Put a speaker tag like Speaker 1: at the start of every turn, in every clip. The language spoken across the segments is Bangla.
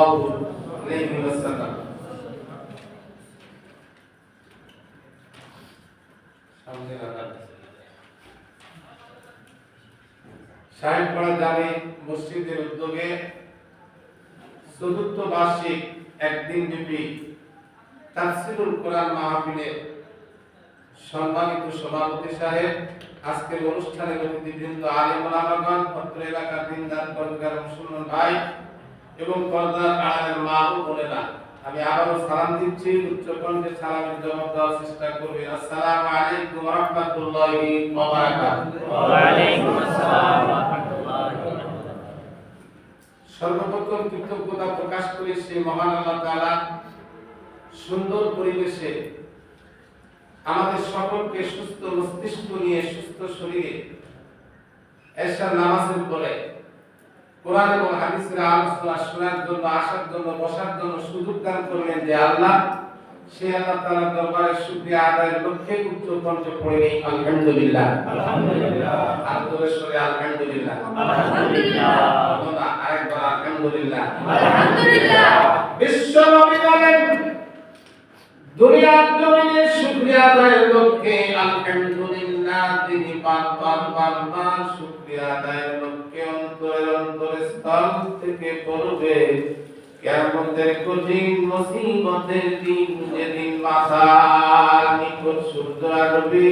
Speaker 1: সাল্লাল্লাহু আলাইহি ওয়াসাল্লাম। সামনে রাখা সাহেবপাড়া জামে মসজিদের উদ্যোগে চতুর্থ বার্ষিক একদিন ব্যাপী তাফসীরুল কোরআন মাহফিলে সম্মানিত সভাপতি সাহেব, আজকের অনুষ্ঠানের অতিথিবৃন্দ, আলেম ওলামাগণ, অত্র এলাকার দিনদার পরিবার মুসলমান ভাই এবং পর্দার আড়ালের মা ও বোনেরা, আমি আবারও সালাম দিচ্ছি। উচ্চ কণ্ঠে সালামের জবাব দেওয়ার চেষ্টা করবেন। আসসালামু আলাইকুম ওয়া রাহমাতুল্লাহি ওয়া বারাকাতুহু।
Speaker 2: ওয়া আলাইকুম আসসালাম ওয়া রাহমাতুল্লাহি ওয়া বারাকাতুহু।
Speaker 1: সর্বপ্রথম কৃতজ্ঞতা প্রকাশ করি সেই মহান আল্লাহ তাআলা সুন্দর পরিবেশে আমাদের সকলকে সুস্থ মস্তিষ্ক নিয়ে সুস্থ শরীরে এশার নামাজের পরে কোরআন এবং হাদিসের আলোচনা শোনার জন্য, আসার জন্য, বসার জন্য সুযোগ দান করলেন যে আল্লাহ, সেই আল্লাহ তাআলার দরবারে শুকরিয়া আদায়ের লক্ষ্যে উচ্চ কণ্ঠে পড়ে নেই আলহামদুলিল্লাহ।
Speaker 2: আলহামদুলিল্লাহ।
Speaker 1: আর জোরে সরে আলহামদুলিল্লাহ।
Speaker 2: আলহামদুলিল্লাহ।
Speaker 1: তোমরা আরেকবার আলহামদুলিল্লাহ।
Speaker 2: আলহামদুলিল্লাহ।
Speaker 1: বিশ্ব নবী বলেন, দুনিয়ার জমিনে শুকরিয়া আদায়ের লক্ষ্যে আলহামদুলিল্লাহ তিনি বারবার শুকরিয়া আদায়ের লক্ষ্যে অন্তরের স্থল থেকে পড়বে। কিয়ামতের কঠিন মুসিবতের দিন, যেদিন মাথার নিকট সূর্য আসবে,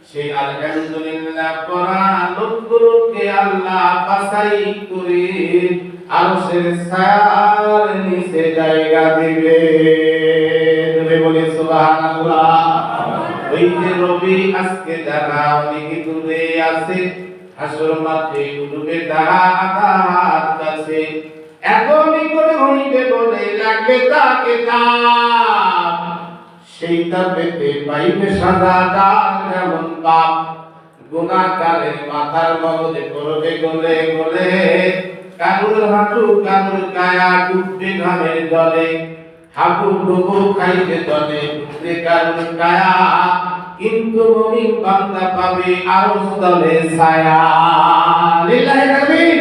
Speaker 1: সেই আলহামদুলিল্লাহ পড়া লোকগুলোকে আল্লাহ বাছাই করে আরশের ছায়ার নিচে জায়গা দিবে। বলে সুবহানাল্লাহ। ওই যে রবি আজকে যারা অনেক দূরে আছে, হাসর মাঠে উঠবে তারা আঘাত কাছে, এখনই করে হইবে বলে লাগবে তাকে তাপ, সেই তাপেতে পাইবে সাজা যার যেমন পাপ। গুনাহগারের মাথার মগজে পড়বে গলে গলে, কারুর হাঁটু কারুর কায়া ডুববে ঘামের জলে, হাবু ডুবু খাইতে জলে ডুববে কারুর কায়া, কিন্তু মুমিন বান্দা পাবে আরশ তলে ছায়া। লিল্লাহি তাকবীর।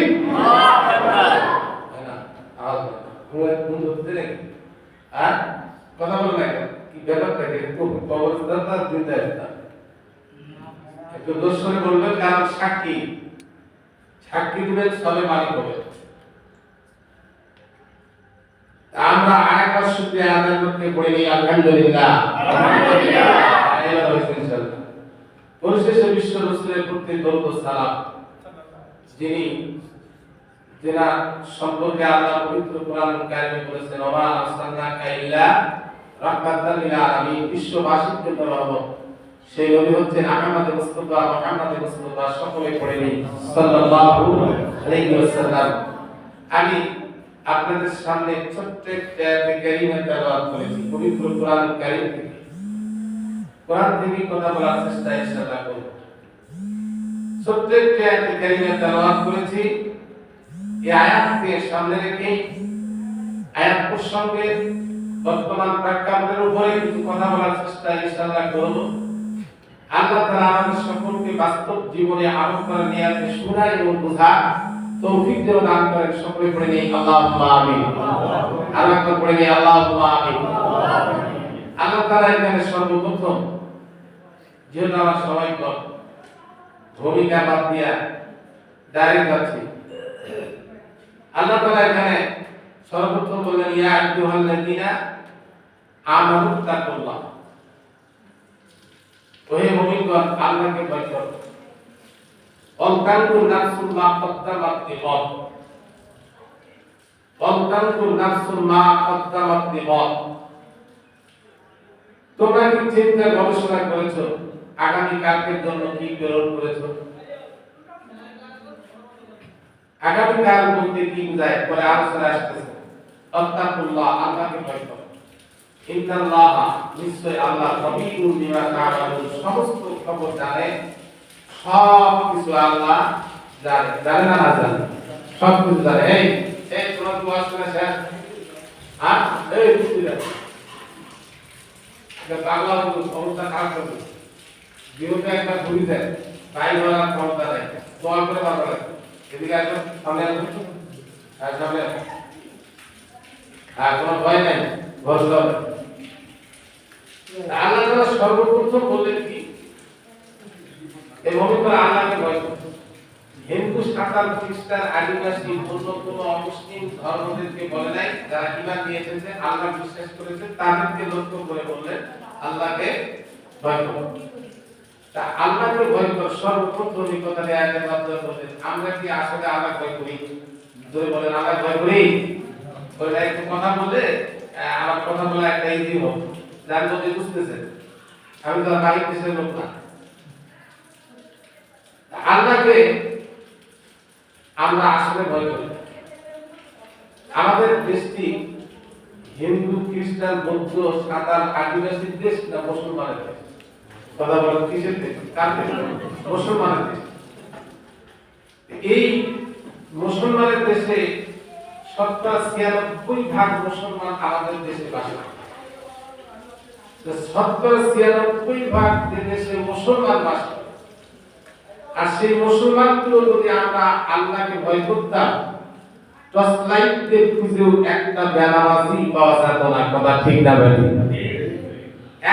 Speaker 1: কথা বল না, কি ব্যাপারটা কবরস্থান না জিন্দাস্থান? একটু দর্শনে বলবেন, কারণ সাক্ষী দিবেন, সবে মালিক হবে। আমরা আরেকবার শুকরিয়া আদায় করতে পড়ে নিই আলহামদুলিল্লাহ। পরিশেষে বিশ্ব রাসূলের প্রতি দরুদ ও সালাম, যিনি সম্পর্কে আল্লাহ পবিত্র কোরআন কারিমে বলেছেন, ওয়া মা আরসালনাকা ইল্লা রাহমাতাল লিল আলামিন, বিশ্ববাসীর জন্য রহমত। সেই নবী হচ্ছেন আহমদ মুস্তাফা, মুহাম্মদ মুস্তাফা। সকলে পড়ে নিই সাল্লাল্লাহু আলাইহি ওয়াসাল্লাম। আমি আপনাদের সামনে ছোট্ট একটা আয়াতে কারিমা তেলাওয়াত করেছি পবিত্র কোরআন কারীম থেকে। কোরআন থেকে কথা বলার চেষ্টা ইনশাআল্লাহ করব। ছোট্ট একটা আয়াতে কারিমা তেলাওয়াত করেছি। এই আয়াতকে সামনে রেখে আয়াত প্রসঙ্গে বর্তমান প্রেক্ষাপটের উপরে কিছু কথা বলার চেষ্টা ইনশাআল্লাহ করব। আল্লাহ তাআলা আমাদের সকলকে বাস্তব জীবনে আমল করার নিয়তে শোনা এবং বোঝা তৌফিক যেন দান করেন। সকলে পড়ে নেই আল্লাহুম্মা আমিন। আল্লাহ পড়ে নেই আল্লাহুম্মা আমিন। আল্লাহ তাআলা এখানে সর্বপ্রথম, যেহেতু আমার সবাই ভূমিকা বাদ দিয়া ডাইরেক্ট যাচ্ছি, আল্লাহ তাআলা এখানে সর্বপ্রথম বললেন, ইয়া আইয়ুহাল্লাযীনা আমানু তাকুল্লাহ, ওহে মুমিনগণ আল্লাহকে ভয় করো। ওয়ালতানজুর নাফসুম মা কদ্দামাত লিগাদ, ওয়ালতানজুর নাফসুম মা কদ্দামাত লিগাদ। তোমরা কি চিন্তা গবেষণা করেছো আগামী কালকের জন্য কি প্রেরণ করেছো? আগামী কাল বলতে কি বোঝায় পরে আলোচনা আসতেছে। আত্তাকুল্লাহ, আল্লাহকে ভয় করো। ইন্নাল্লাহ, নিশ্চয় আল্লাহ, খবীরুম বিমা তা'মালুন, সমস্ত খবর জানে, সব কিছু আল্লাহ জানে। জানে না না জানে? সব কিছু জানে। এই তোমার দোয়া শুনে শেষ? হ্যাঁ, এই বুঝিরা এটা বাংলা অবস্থা খারাপ করবে। বিরুদ্ধে একটা ঘুরি যায়, তাই বলা ক্ষমতা নাই, দোয়া করে বাবা লাগে। এদিকে আসো, সামনে আসো, আর সামনে আসো। আর কোনো ভয় নাই, ভরসা হবে। আল্লাহ তাআলা সর্বপ্রথম বললেন কি, এই মুমিনরা আল্লাহকে ভয় করবে। হিন্দু, সাঁওতাল, খ্রিস্টান, আদিবাসী, অন্য কোনো অমুসলিম ধর্মদেরকে বলে নাই, যারা ঈমান নিয়ে এসেছে, আল্লাহ বিশ্বাস করেছে, তাদেরকে লক্ষ্য করে বললেন আল্লাহকে ভয় করো। তা আল্লাহকে ভয় কর সর্বপ্রথম এই কথাটা আয়াতের মাধ্যমে বলেন। আমরা কি আসলে আল্লাহ ভয় করি? যদি বলেন আল্লাহ ভয় করি, ওইটা একটু কথা বললে আমার কথা বলা একটা ইজি হোক, যার মধ্যে বুঝতেছেন আমি তো বাহির দেশের লোক না। আল্লাহকে আমরা আসলে ভয় করি। আমাদের দেশটি হিন্দু, খ্রিস্টান, বৌদ্ধ, সাঁওতাল, আদিবাসী দেশ না মুসলমানের দেশ? কথা বলেন কিসের দেশ? কার দেশ? মুসলমানের দেশ। এই মুসলমানের দেশে 96% মুসলমান আমাদের দেশে বাস করে। 96% দেশে মুসলমান বাস করে। আর সেই মুসলমানগুলো যদি আমরা আল্লাহকে ভয় করতাম, টর্চ লাইট দিয়ে খুঁজেও একটা বেনামাজি পাওয়া যেত না। কথা ঠিক না বেঠিক?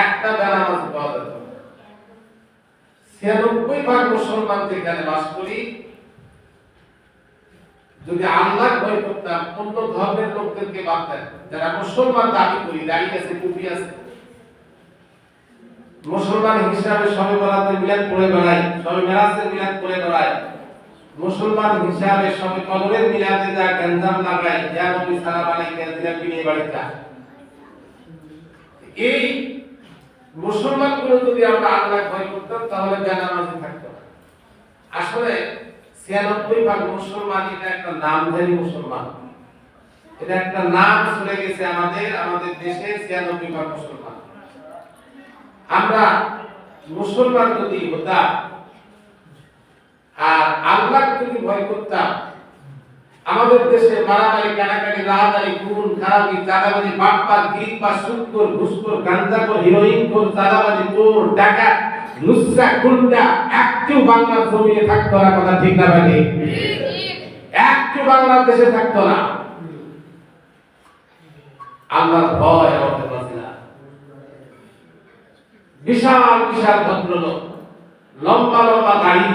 Speaker 1: একটা বেনামাজি পাওয়া যেত না। 96% মুসলমান যেখানে বাস করি, যদি আল্লাহ ভয় করতাম, অন্য ধর্মের লোকদেরকে বাদ দেন, যারা মুসলমান দাবি করি, দাঁড়িয়ে আছে, টুপি আছে, মুসলমান হিসাবে সবে বরাতে মিলাদ পড়ে বেড়াই, সবে মেরাজের মিলাদ পড়ে বেড়াই, মুসলমান হিসাবে সবে কদরের মিলাদে যা গঞ্জাম লাগাই, যা নবী সালাম আলাইহি দিলাম নিয়ে বাড়িতে। এই মুসলমানগুলো যদি আমরা আল্লাহ ভয় করতাম, তাহলে বেনামাজি থাকতো না। আসলে 96% মুসলমান এটা একটা নামধারী মুসলমান, এটা একটা নাম চলে গেছে আমাদের দেশে। 96% মুসলমান। আমরা মুসলমান যদি হতাম আর আল্লাহ যদি ভয় করতাম, আমাদের দেশে মারামারি, কাটাকাটি, রাহাজানি, খুন খারাপি, চাঁদাবাজি, বাটপার, গিরিবাজ, সুদখোর, ঘুষখোর, গাঁজাখোর, হিরোইনখোর, চাঁদাবাজি, চোর, ডাকাত, লুচ্চা, গুন্ডা একটু বাংলার জমিনে থাকতো না। কথা ঠিক না ভাই? একটু বাংলাদেশে থাকতো না। আল্লাহর ভয় আমাদের মাঝে না। বিশাল বিশাল ভদ্রলোক, লম্বা লম্বা দাড়ি,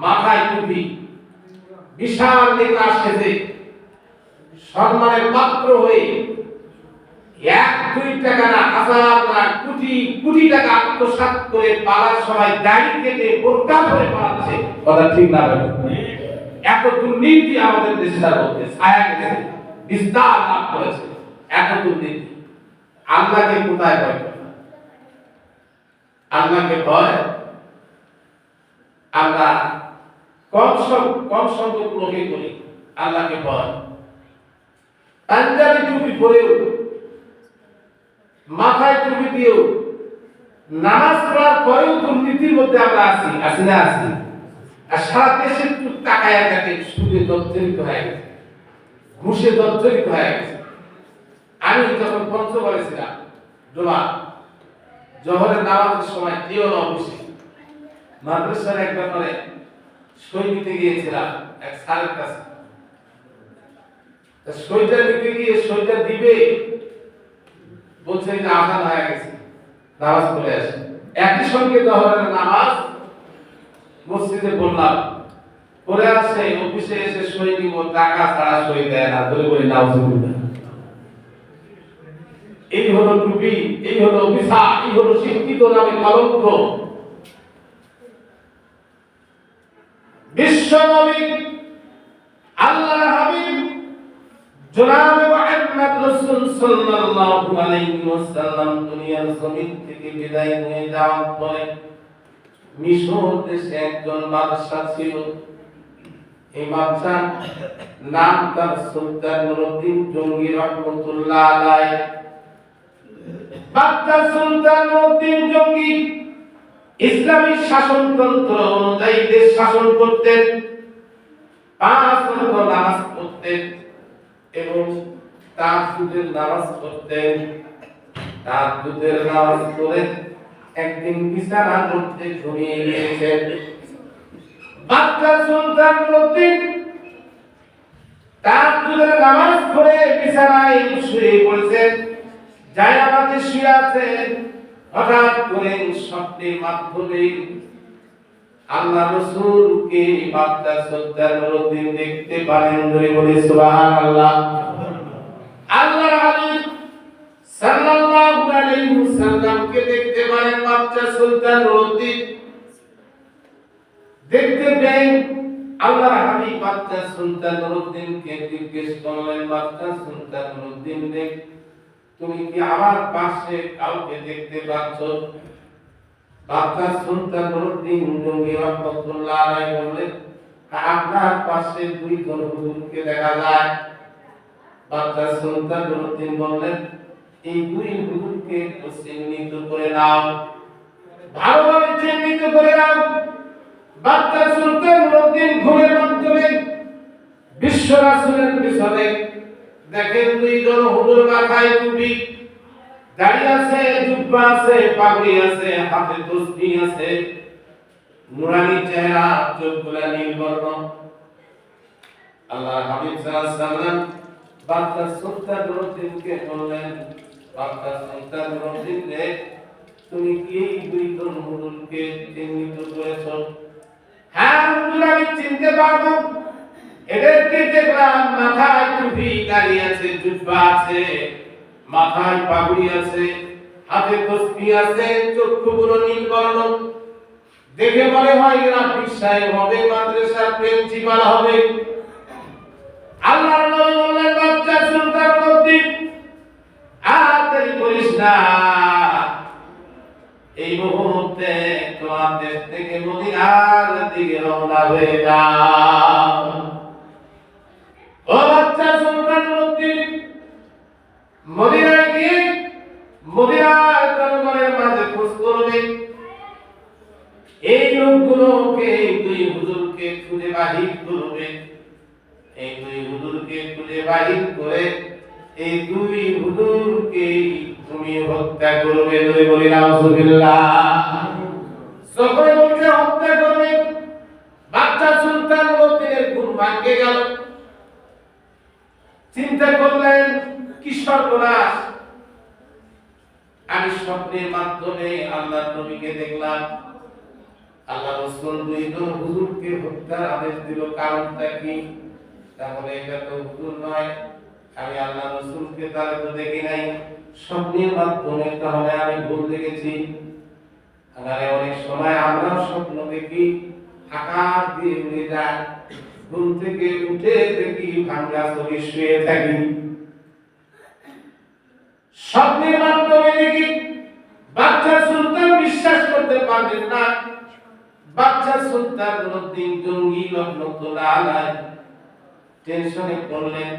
Speaker 1: মাথায় টুপি, বিশাল নেতা সেজে সম্মানের পাত্র হয়ে 1-2 টাকা না, হাজার না, কোটি কোটি টাকা আত্মসাৎ করে পালার সময় দাড়ি কেটে বোরকা পরে পালাচ্ছে। কথা ঠিক না ভাই? এত দুর্নীতি আমাদের দেশের মধ্যে ছায়া গেছে, বিস্তার লাভ করেছে। এত দুর্নীতি। আল্লাহকে কোথায় ভয় করে? আল্লাহকে ভয় আমরা কম সংখ্যক লোকে করি। আল্লাহকে ভয় পাঞ্জাবি টুপি পরেও, মাথায় টুপি দিয়েও, নামাজ পড়ার পরেও দুর্নীতির মধ্যে আমরা আছি না? আর সারা দেশের টাকায় কাটে, সুদে জর্জরিত হয়ে গেছে, ঘুষে জর্জরিত হয়ে গেছে। আমি যখন পঞ্চগড়ে ছিলাম, জোহরের নামাজের সময় কেউ অফিসে মাদ্রাসার এক ব্যাপারে সই দিতে গিয়েছিলাম এক স্যারের কাছে। সইটা দিতে গিয়ে সইটা দিবে বলছে যে আজান হয়ে গেছে, নামাজ পড়ে আসে। একই সঙ্গে জোহরের নামাজ মসজিদে বললাম, পড়ে আসে, অফিসে এসে সই দিব, টাকা ছাড়া সই দেয় না। ধরে বলি নাউজুবিল্লাহ। এই হলো টুপি, এই হলো অভিশাপ, এই হলো শিক্ষিত নামে কলঙ্ক। বিশ্ব নবী আল্লাহর হাবিব জনাবে মুহাম্মদ রাসূল সাল্লাল্লাহু আলাইহি ওয়াসাল্লাম দুনিয়ার জমিন থেকে বিদায় হয়ে যাওয়ার পরে মিশর দেশে একজন বাদশা ছিল। এই বাদশার নাম তার সুলতান নুরউদ্দিন জঙ্গি রাহমাতুল্লাহ আলাইহি। বাদশা সুলতান নুরউদ্দিন জঙ্গি ইসলামী শাসনতন্ত্র অনুযায়ী দেশ শাসন করতেন, 5 ওয়াক্ত নামাজ পড়তেন এবং তাহাজ্জুদের নামাজ পড়তেন। তাহাজ্জুদের নামাজ পড়ে একদিন বিছানার মধ্যে ঘুমিয়ে গিয়েছেন। বাদশা সুলতান নুরউদ্দিন তাহাজ্জুদের নামাজ পড়ে বিছানায় শুয়ে পড়েছেন, জায়নামাজে শুয়ে আছেন। হঠাৎ করে স্বপ্নের মাধ্যমে আল্লাহ রাসূলকে বাচ্চা সজ্জার মধ্যে দেখতে পারেন। ধরে বলে সুবহানাল্লাহ। আল্লাহর হাবিব সাল্লাল্লাহু আলাইহি ওয়াসাল্লামকে দেখতে পারেন বাচ্চা সজ্জার মধ্যে। দেখতে পেয়ে আল্লাহর হাবিব বাচ্চা সুলতান নুরউদ্দিনকে জিজ্ঞেস করলেন, বাচ্চা সুলতান নুরউদ্দিন, তুমি কি আমার পাশে কাউকে দেখতে পাচ্ছ? বাচ্চা সুলতান নুরউদ্দিন জঙ্গি রহমাতুল্লাহ আলাইহি বললেন, আপনার পাশে দুইজন হুজুরকে দেখা যায়। বাচ্চা সুলতান নুরউদ্দিন বললেন, এই দুই হুজুরকে চিহ্নিত করে নাও, ভালোভাবে চিহ্নিত করে নাও। বাচ্চা সুলতান নুরউদ্দিন ঘুমের মাধ্যমে বিশ্ব রাসূলের পিছনে দেখেন দুইজন হুজুর, মাথায় টুপি, দাড়ি আছে, জুব্বা আছে, পাগড়ি আছে, হাতে তসবিহ আছে, নুরানি চেহারা, চোখগুলা নীল বর্ণ। আল্লাহর হাবিব সাল্লাল্লাহু আলাইহি ওয়াসাল্লাম বাচ্চা সুলতান নুরউদ্দিনকে বললেন, বাচ্চা সুলতান নুরউদ্দিন, তুমি কি এই দুইজন হুজুরকে চিহ্নিত করেছ? হ্যাঁ হুজুর, আমি চিনতে পারবো। এদেরকে দেখলাম মাথায় টুপি, দাড়ি আছে, জুব্বা আছে, মাথায় পাগড়ি আছে, হাতে তসবিহ আছে, চক্ষুগুলো নীল বর্ণ। দেখে মনে হয় এরা পীর সাহেব হবে, মাদ্রাসার প্রিন্সিপাল হবে। আল্লাহর নবী বললেন, বাচ্চা সুলতান নুরউদ্দিন, আর দেরি করিস না, এই মুহূর্তে তোমার দেশ থেকে মদিনার দিকে রওনা হয়ে যাও। ও বাচ্চা সুলতান নুরউদ্দিন, মদিনায় গিয়ে মদিনার জনগণের মাঝে খোঁজ করবে। এই লোকগুলোকে, দুই হুজুরকে খুঁজে বাহির করবে। এই দুই হুজুরকে খুঁজে বাহির করে এই দুই হুজুরকে তুমি হত্যা করবে। দুই বলি নাউজুবিল্লাহ। সকলে বলছে হত্যা করবে। বাচ্চা সুলতান নুরউদ্দিনের ঘুম ভাঙে গেল। চিন্তা করলেন, কি সর্বনাশ, আমি স্বপ্নের মাধ্যমে আল্লাহর নবীকে দেখলাম, আল্লাহ রাসূল দুইজন হুজুরকে হত্যার আদেশ দিল, কারণটা কি? তাহলে এটা তো হুজুর নয়, আমি আল্লাহ রাসূলকে তার তো দেখি নাই, স্বপ্নের মাধ্যমে তাহলে আমি ভুল দেখেছি। আরে অনেক সময় আমরা স্বপ্ন দেখি, আকাশ দিয়ে উড়ে যায়, ঘুম থেকে উঠে দেখি ভাঙা চোখে শুয়ে থাকি। স্বপ্নের মাধ্যমে দেখি। বাচ্চা সুলতান বিশ্বাস করতে পারলেন না। বাচ্চা সুলতান নুরউদ্দিন জঙ্গি রহমাতুল্লাহ আলাইহি টেনশনে পড়লেন,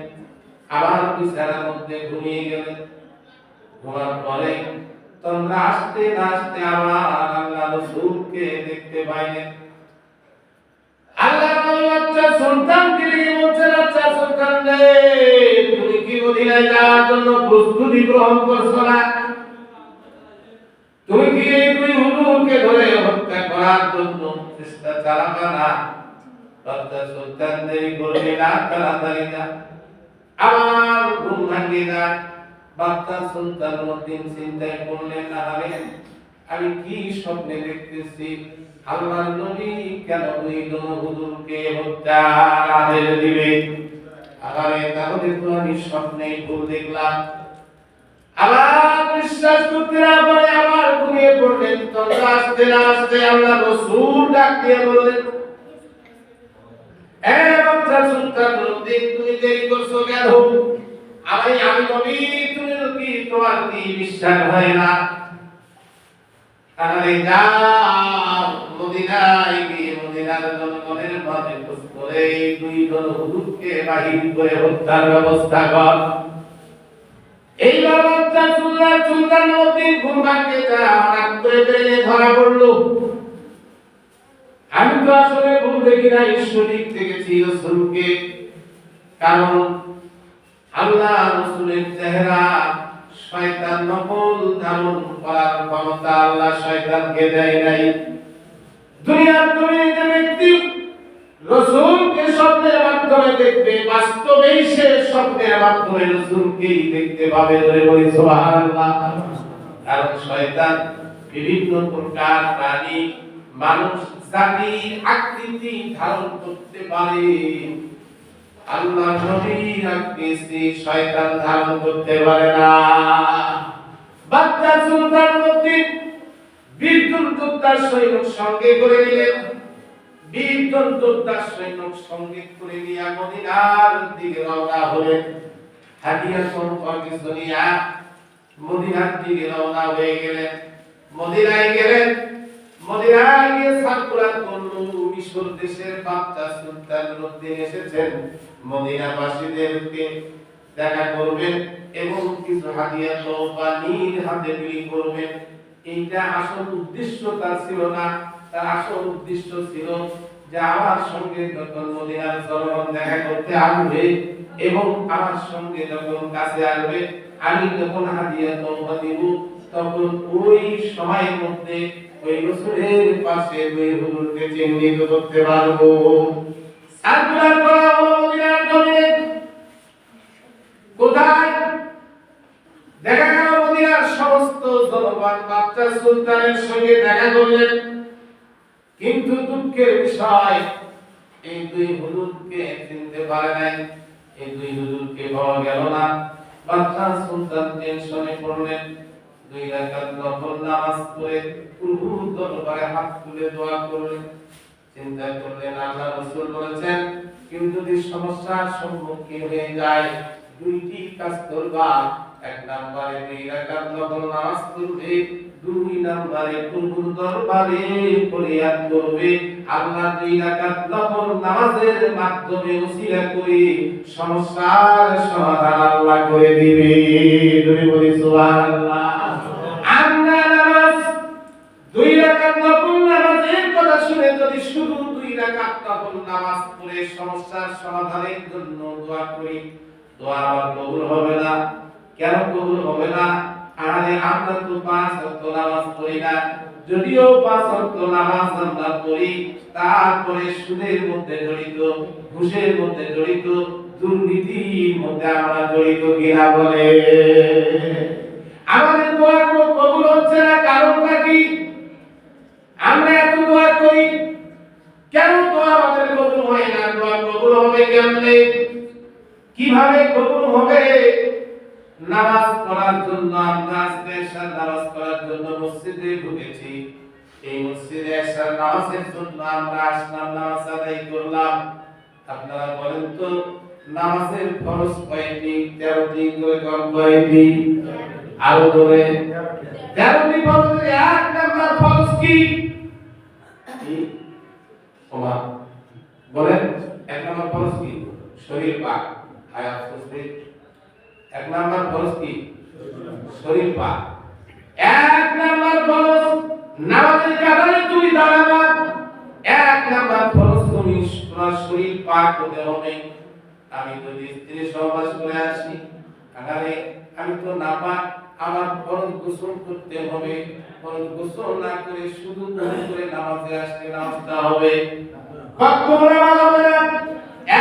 Speaker 1: আবার বিছানার মধ্যে ঘুমিয়ে গেলেন। ঘুমার পরে তোমরা আস্তে আস্তে আমার আল্লাহ রাসূলকে দেখতে পাইলেন। আল্লাহ বাচ্চা সুলতানকে ডেকে বলছেন, আচ্ছা সুলতান রে, তুমি কি মদিনায় যাওয়ার জন্য প্রস্তুতি গ্রহণ করছো না? তুমি কি এই দুই হুজুরকে ধরে হত্যা করার জন্য চেষ্টা চালাবে না? বাচ্চা সুলতান দেরি করবে না, তাড়াতাড়ি যা। আমার ঘুম ভাঙে যায়। বাচ্চা সুলতান নুরউদ্দিন চিন্তায় পড়লেন, না রে, আমি কি স্বপ্নে দেখতেছি? আল্লাহর নবী কেন দুইজন হুজুরকে হত্যার আদেশ দিবে? আরে তাহলে তো আমি স্বপ্নেই ভুল দেখলাম। আবার বিশ্বাস করতে না পারে আবার ঘুমিয়ে পড়লেন। তখন আস্তে আস্তে আল্লাহ রাসূল ডাক দিয়ে বললেন, এ বাচ্চা সুলতান নুরউদ্দিন, তুমি দেরি করছো কেন? আমি নবী, তুমি কি, তোমার কি বিশ্বাস হয় না? তাহলে যাও মদিনায় গিয়ে মদিনার জনগণের মাঝে খোঁজ করে এই দুইজন হুজুরকে বাহির করে হত্যার ব্যবস্থা কর। এইবার বাচ্চা সুলতান নুরউদ্দিন ঘুম ভাঙতে যায়, হঠাৎ করে ব্রেনে ধরা পড়লো, আমি তো আসলে ভুল দেখি না, ঈশ্বরিক দেখেছি রাসূলকে। কারণ আল্লাহ রাসূলের চেহারা শয়তান নকল ধারণ করার ক্ষমতা আল্লাহ শয়তানকে দেয় নাই। দুনিয়ার দুনিয়াতে ব্যক্তি রাসূলকে স্বপ্নের মাধ্যমে দেখবে, বাস্তবেই সে স্বপ্নের মাধ্যমে রাসূলকেই দেখতে পাবে। ধরে বলি সুবহানাল্লাহ। কারণ শয়তান বিভিন্ন প্রকার প্রাণী, মানুষ জাতির আকৃতি ধারণ করতে পারে, আল্লাহ নবীর আকৃতি শয়তান ধারণ করতে পারে না। বাচ্চা সুলতান মধ্যে বিদ্যুৎ যোদ্ধার সৈন্য সঙ্গে করে নিলেন, বিদ্যুৎ যোদ্ধার সৈন্য সঙ্গে করে নিয়ে মদিনার দিকে রওনা হলেন। হাদিয়া সম্পর্কিয়া মদিনার দিকে রওনা হয়ে গেলেন। মদিনায় গেলেন, মদিনায় গিয়ে সাকুরা করলো। মিশর দেশের বাচ্চা সুলতান নূরউদ্দিন এসেছেন মদিনাবাসীদেরকে দেখা করবেন এবং কিছু হাদিয়া তোফা নিজ হাতে বিলি করবেন। এইটা আসল উদ্দেশ্য তার ছিল না। তার আসল উদ্দেশ্য ছিল যে আমার সঙ্গে যখন মদিনার জনগণ দেখা করতে আসবে এবং আমার সঙ্গে যখন কাছে আসবে, আমি যখন হাদিয়া তোফা দিব, তখন ওই সময়ের মধ্যে ওই রাসূলের পাশে ওই হুজুরকে চিহ্নিত করতে পারবো। সাকুরা করা হলো মদিনার জমিনে। কোথায় দেখা গেল? মদিনার সমস্ত জনগণ বাচ্চা সুলতানের সঙ্গে দেখা করলেন, কিন্তু দুঃখের বিষয় এই দুই হুজুরকে চিনতে পারে নাই। এই দুই হুজুরকে পাওয়া গেল না। বাচ্চা সুলতান টেনশনে পড়লেন। 2 রাকাত নফল নামাজ পড়ে প্রভুর দরবারে হাত তুলে দোয়া করলেন। চিন্তা করলেন আল্লাহ রাসূল বলেছেন কেউ যদি সমস্যার সম্মুখীন হয়ে যায়, দুইটি কাজ করবা। 1 নম্বরে 2 রাকাত নফল নামাজ পড়বে, 2 নম্বরে প্রভুর দরবারে ফরিয়াদ করবে। আল্লাহ 2 রাকাত নফল নামাজের মাধ্যমে ওসিলা করে সমস্যার সমাধান আল্লাহ করে দিবে। তুমি বলি সুবহানাল্লাহ। আমরা নামাজ 2 রাকাত নফল নামাজের কথা শুনে যদি শুধু 2 রাকাত নফল নামাজ পড়ে সমস্যার সমাধানের জন্য দোয়া করি, দোয়া আবার কবুল হবে না। কেন কবুল হবে না? আরে আমরা তো 5 ওয়াক্ত নামাজ পড়ি না। যদিও 5 ওয়াক্ত নামাজ আমরা পড়ি, তারপরে সুদের মধ্যে জড়িত, ঘুষের মধ্যে জড়িত, দুর্নীতির মধ্যে আমরা জড়িত কিনা বলে। আমাদের দোয়া কবুল হচ্ছে না, কারণটা কি? আমরা এত দোয়া করি, কেন দোয়া আমাদের কবুল হয় না? দোয়া কবুল হবে কেমনে? কিভাবে কবুল হবে? নামাজ পড়ার জন্য আমরা আজকে এশার নামাজ পড়ার জন্য মসজিদে ঢুকেছি। এই মসজিদে এশার নামাজের জন্য আমরা আসলাম, নামাজ আদায় করলাম। আপনারা বলেন তো নামাজের ফরজ কয়টি? 13টি করে কম কয়টি? আরো ধরে 13টি ফরজের 1 নাম্বার ফরজ কি? ওমা বলেন 1 নাম্বার ফরজ কি? শরীর পাক। আয়াত বুঝতে 1 নাম্বার ফরজ কি? শরীর পাক। 1 নাম্বার ফরজ নামাজের কাতারে তুমি দাঁড়াবা। 1 নাম্বার ফরজ তুমি তোমার শরীর পাক হতে হবে। আমি যদি স্ত্রী সহবাস করে আসি, আরে আমি তো নাপাক, আমার ফরজ গোসল করতে হবে। ফরজ গোসল না করে শুধু গোসল করে নামাজে আসলে নামাজটা হবে, কখনো নামাজ হবে না।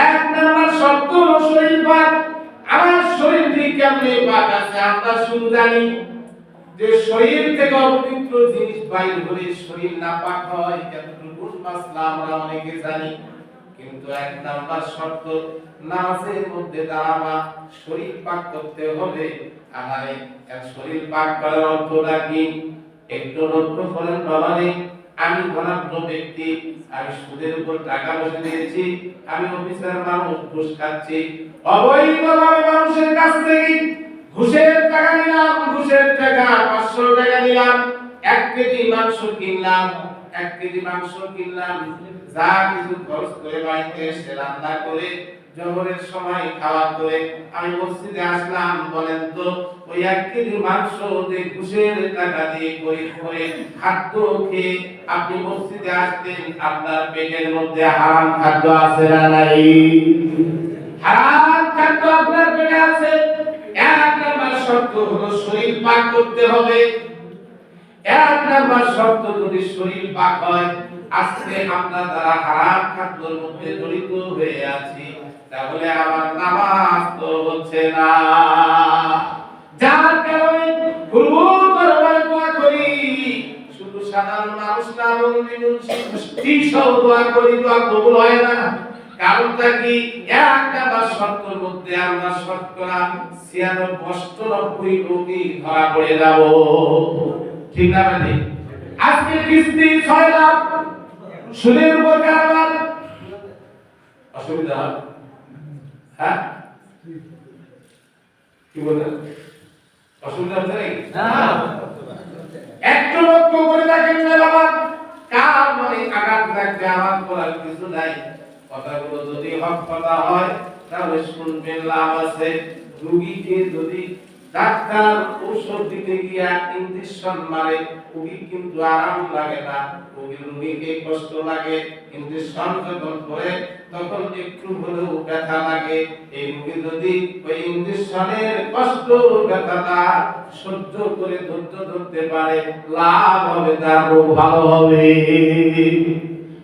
Speaker 1: 1 নাম্বার শর্ত হলো শরীর পাক। আমার শরীর থেকে কেমনে পাক আছে? আমরা শুধু জানি যে শরীর থেকে অপবিত্র জিনিস বাইর হলে শরীর নাপাক হয়, এতটুকু মাসলা আমরা অনেকে জানি। কিন্তু 1 নাম্বার শর্ত নামাজের মধ্যে দাঁড়াবা, শরীর পাক করতে হবে। আমারে শরীর পাক করার অর্থটা কি? একটু লক্ষ্য করেন বাবারে, আমি ধনাঢ্য ব্যক্তি, আমি সুদের উপর টাকা বসে দিয়েছি, আমি অফিসার মানুষ, ঘুষ খাচ্ছি, অবৈধভাবে মানুষের কাছ থেকে ঘুষের টাকা নিলাম, ঘুষের টাকা 500 টাকা নিলাম, 1 কেজি মাংস কিনলাম, 1 কেজি মাংস কিনলাম, যা কিছু খরচ করে বাড়িতে এসে রান্না করে জোহরের সময় খাওয়া করে আমি মসজিদে আসলাম। বলেন তো ওই 1 কেজি মাংস দিয়ে ঘুষের টাকা দিয়ে করে খাদ্য খেয়ে আপনি মসজিদে আসতেন, আপনার পেটের মধ্যে হারাম খাদ্য আছে না নাই? হারাম খাদ্য আপনার পেটে আছে। 1 নাম্বার শর্ত হলো শরীর পাক করতে হবে। 1 নাম্বার শর্ত যদি শরীর পাক হয়, আজকে আমরা যারা হারাম খাদ্যের মধ্যে জড়িত হয়ে আছি, তাহলে আমার নামাজ তো হচ্ছে না। যার কারণে গুরুর দরবারে দোয়া করি, শুধু সাধারণ মানুষ না, ঠিক সব দোয়া করি, দোয়া কবুল হয় না। কারণটা কি? একটা বা শর্তের মধ্যে আমরা শতকরা 96 রোগী ধরা পড়ে যাব। ঠিক না মানে? আজকে কিস্তি 6 লাখ, সুদের উপর কারবার, অসুবিধা হবে? হ্যাঁ, কি বলেন? অসুবিধা হচ্ছে নাকি? একটু লক্ষ্য করে দেখেন না বাবা, কার মানে আঘাত লাগবে, আমার করার কিছু নাই। কথাগুলো যদি হক কথা হয় তাহলে শুনবেন, লাভ আছে। রোগীকে যদি ডাক্তার ঔষধ দিতে গিয়া ইনজেকশন মারে, রোগী কিন্তু আরাম লাগে না, রোগীকে কষ্ট লাগে। ইনজেকশন যখন করে তখন একটু হলেও ব্যথা লাগে। এই রোগী যদি ওই ইনজেকশনের কষ্ট ব্যথাটা সহ্য করে ধৈর্য ধরতে পারে, লাভ হবে, তার রোগ ভালো হবে।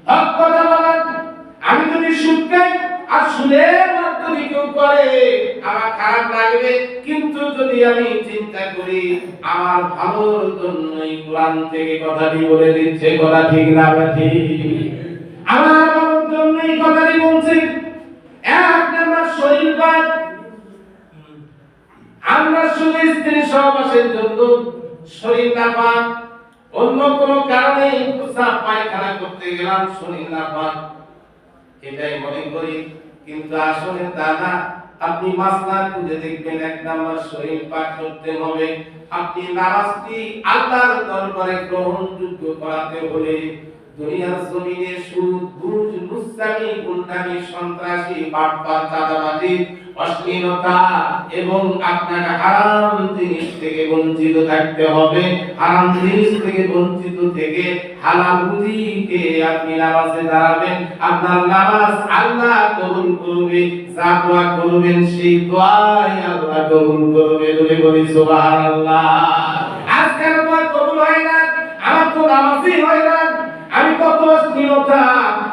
Speaker 1: হক কথা বলেন। আমি যদি সুদ খাই আর সুদের মাধ্যমে কেউ করে, আমার খারাপ লাগবে, কিন্তু যদি আমি চিন্তা করি আমার ভালোর জন্যই কোরআন থেকে কথাটি বলে দিচ্ছে, কথা ঠিক না ঠিক? আমার ভালোর জন্যই কথাটি বলছে। এক নাম্বার শরীর পাক, আমরা শুধু স্ত্রী সহবাসের জন্য শরীর না পাক, অন্য কোনো কারণে প্রস্রাব পায়খানা করতে গেলাম, শরীর না পাক, এটাই মনে করি। কিন্তু আসলে তা না। আপনি মাসলা খুঁজে দেখবেন, এক নাম্বার শরীর পাক করতে হবে। আপনি নামাজটি আল্লাহর দরবারে গ্রহণযোগ্য করাতে হলে দুনিয়ার জমিনে সুদ, ঘুষ, মুসতামি, গুন্ডামি, সন্ত্রাসী, বাটপার, চাঁদাবাজি, অশ্লীলতা এবং আপনার হারাম জিনিস থেকে বঞ্চিত থাকতে হবে। হারাম জিনিস থেকে বঞ্চিত থেকে হালাল রুজিকে আপনি নামাজে দাঁড়াবেন, আপনার নামাজ আল্লাহ কবুল করবে। যা দোয়া করবেন সেই দোয়াই আল্লাহ কবুল করবে। বলি সুবহানাল্লাহ। আজকের দোয়া কবুল হয় না, আমার তো নামাজই হয় না। আমি কত অশ্লীলতা,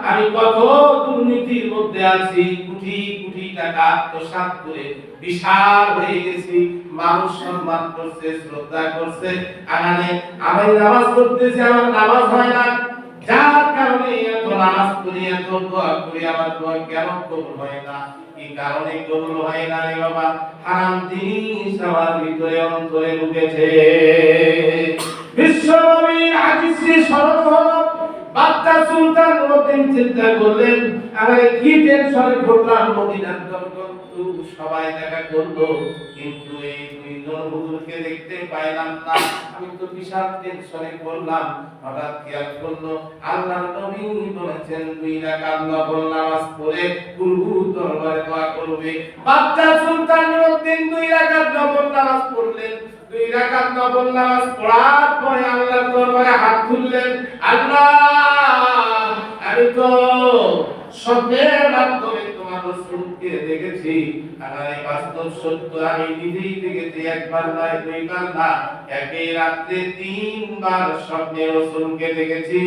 Speaker 1: আমি কত দুর্নীতির মধ্যে আছি, কোটি কোটি টাকা আত্মসাৎ করে বিশাল হয়ে গেছি। মানুষ সম্মান করছে, শ্রদ্ধা করছে, আমি নামাজ পড়তেছি, আমার নামাজ হয় না। যার কারণে এত নামাজ পড়ি, এত দোয়া করি, আমার দোয়া কেন কবুল হয় না? কি কারণে কবুল হয় না রে বাবা? হারাম জিনিস আমার ভিতরে অন্তরে ঢুকেছে। বিশ্বনবী হাদিসে স্মরণ হলো, বাচ্চা সুলতান নূরউদ্দিন চিন্তা করলেন, আমি কি টেনশনে পড়লাম, মদিনার দরগন্তু সবাই দেখা করলো, কিন্তু এই দুইজন হুজুরকে দেখতে পাইলাম না। আমি তো বিশাল টেনশনে পড়লাম। হঠাৎ খেয়াল করলো আল্লাহর নবী বলেছেন 2 রাকাত নফল নামাজ পড়ে গুরুর দরবারে দোয়া করবে। বাচ্চা সুলতান নূরউদ্দিন 2 রাকাত নফল নামাজ পড়লেন। 2 রাকাত নফল নামাজ পড়ার পরে আল্লাহর দরবারে হাত তুললেন, আল্লাহ, আমি তো স্বপ্নের মাধ্যমে তোমার রাসূলকে দেখেছি, আর এই বাস্তব সত্য আমি নিজেই দেখেছি, একবার নয়, 2বার না, একই রাতে 3 বার স্বপ্নে রাসূলকে দেখেছি।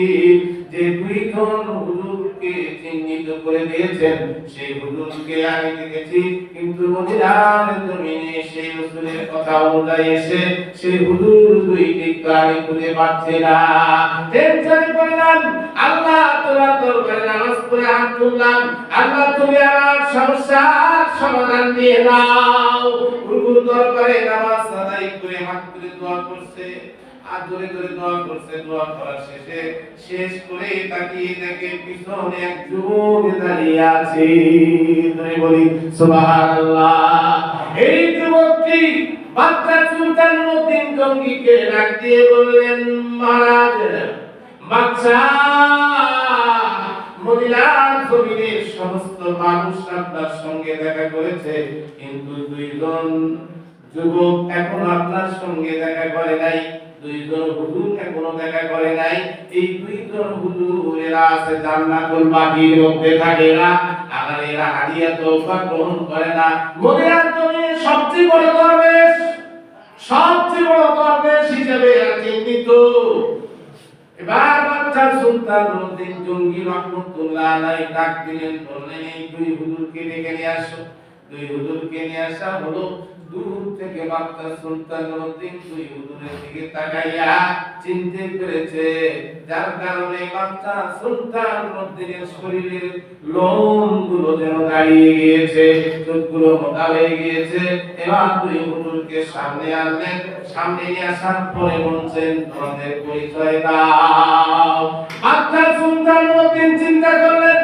Speaker 1: যে 2জন হুজুরকে চিহ্নিত করে দিয়েছেন, সেই হুজুরকে আমি দেখেছি, কিন্তু মদিনার জমিনে সেই রাসূলের কথা অনুযায়ী এসে সেই হুজুর 2টি আমি খুঁজে পাচ্ছি না। টেনশনে পড়লাম, আল্লাহ তোমার দরবারে নামাজ পড়ে হাত তুললাম, আল্লাহ তুমি আমার সমস্যার সমাধান দিয়ে দাও। গুরুর দরবারে নামাজ আদায় করে হাত তুলে দোয়া করছে, আর ধরে ধরে দোয়া করছে। দোয়া করার শেষ করে তাকিয়ে দেখে পিছনে এক যুবক দাঁড়িয়ে আছে। তুমি বলি সুবহানাল্লাহ। এই যুবকটি বাচ্চা সুলতান নূরউদ্দিন জঙ্গিকে ডাক দিয়ে বললেন, মহারাজ, বাচ্চা, মদিনার জমিনের সমস্ত মানুষ আপনার সঙ্গে দেখা করেছে, কিন্তু 2জন যুবক এখনো আপনার সঙ্গে দেখা করে নাই। 2জন হুজুর এখনো দেখা করে নাই। এই 2জন হুজুর এরা আছে জান্নাতুল বাকির মধ্যে থাকে না, আর এরা হাদিয়া তোফা গ্রহণ করে না। মদিনার জমিনের সবচেয়ে বড় দরবেশ, সবচেয়ে বড় দরবেশ হিসেবে এরা চিহ্নিত। এবার বাচ্চা সুলতান নূরউদ্দিন জঙ্গি রহমাতুল্লাহ আলাইহি ডাক দিলেন, বললেন এই দুই হুজুরকে ডেকে নিয়ে আসো। দুই হুজুরকে নিয়ে আসা হলো। দূর থেকে বাচ্চা সুলতান নূরউদ্দিন দুই হুজুরের দিকে তাকাইয়া চিনতে পেরেছে, যার কারণে বাচ্চা সুলতান নূরউদ্দিনের শরীরের লোমগুলো যেন দাঁড়িয়ে গিয়েছে, চোখগুলো মোটা হয়ে গিয়েছে। এবার দুই হুজুরকে সামনে আনলেন। সামনে নিয়ে আসার পরে বলছেন, তোমাদের পরিচয় দাও। বাচ্চা সুলতান নূরউদ্দিন চিন্তা করলেন,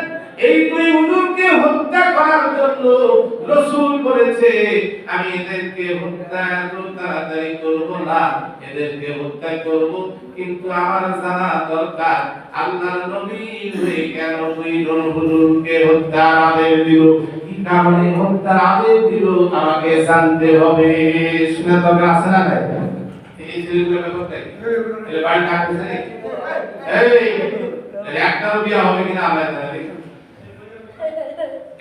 Speaker 1: এই দুই হুজুরকে হত্যা করার জন্য রাসূল বলেছে, আমি এদেরকে হত্যা তাড়াতাড়ি করব না, এদেরকে হত্যা করব, কিন্তু আমার জানা দরকার আল্লাহর নবী হয়ে কেন দুই হুজুরকে হত্যার আদেশ দিল, কি কারণে হত্যার আদেশ দিল আমাকে জানতে হবে। শুনে তবে আসে না নাই এই ছেলেগুলো কোথায় এই বাড়ি থাকতেছে নাকি? এই একটা বিয়ে হবে কিনা আমরা জানি।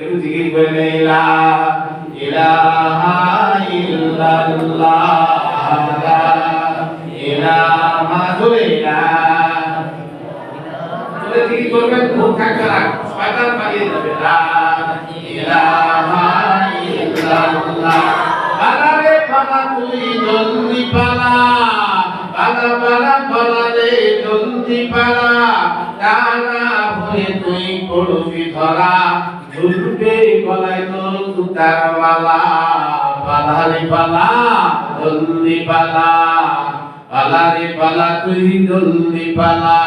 Speaker 1: একটু জিকির করে নেই, লা ইলাহা ইল্লাল্লাহ, লা ইলাহা ইল্লাল্লাহ। চলে জিকির করবেন, খুব থাকবে না, শয়তান পালিয়ে যাবে। লা ইলাহা ইল্লাল্লাহ, পালা রে পালা তুই জলদি পালা, পালা পালা পালা রে জলদি পালা, টানা হয়ে তুই পড়বি ধরা, ঝুলবে গলায় তোর জুতার মালা, পালা রে পালা জলদি পালা, পালা রে পালা তুই জলদি পালা।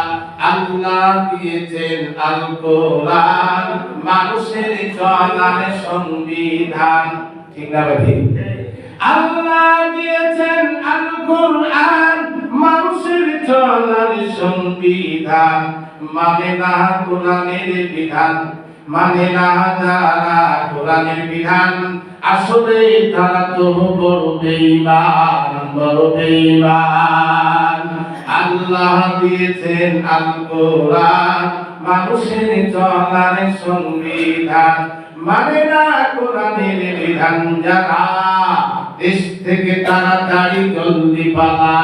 Speaker 1: আল্লাহ দিয়েছেন আল কোরআন, মানুষের চলার সংবিধান, ঠিক না ভাই? আল্লাহ দিয়েছেন আল কোরআন, মানুষের চলার সংবিধান, মানে না কোরআনের বিধান, মানে না যারা কোরআনের বিধান, আসলে তারা তো বড় বেঈমান, বড় বেঈমান। আল্লাহ দিয়েছেন আল কোরআন, মানুষের চলার সংবিধান, মানে না কোরআনের বিধান যারা, দেশ থেকে তাড়াতাড়ি জলদি পালা,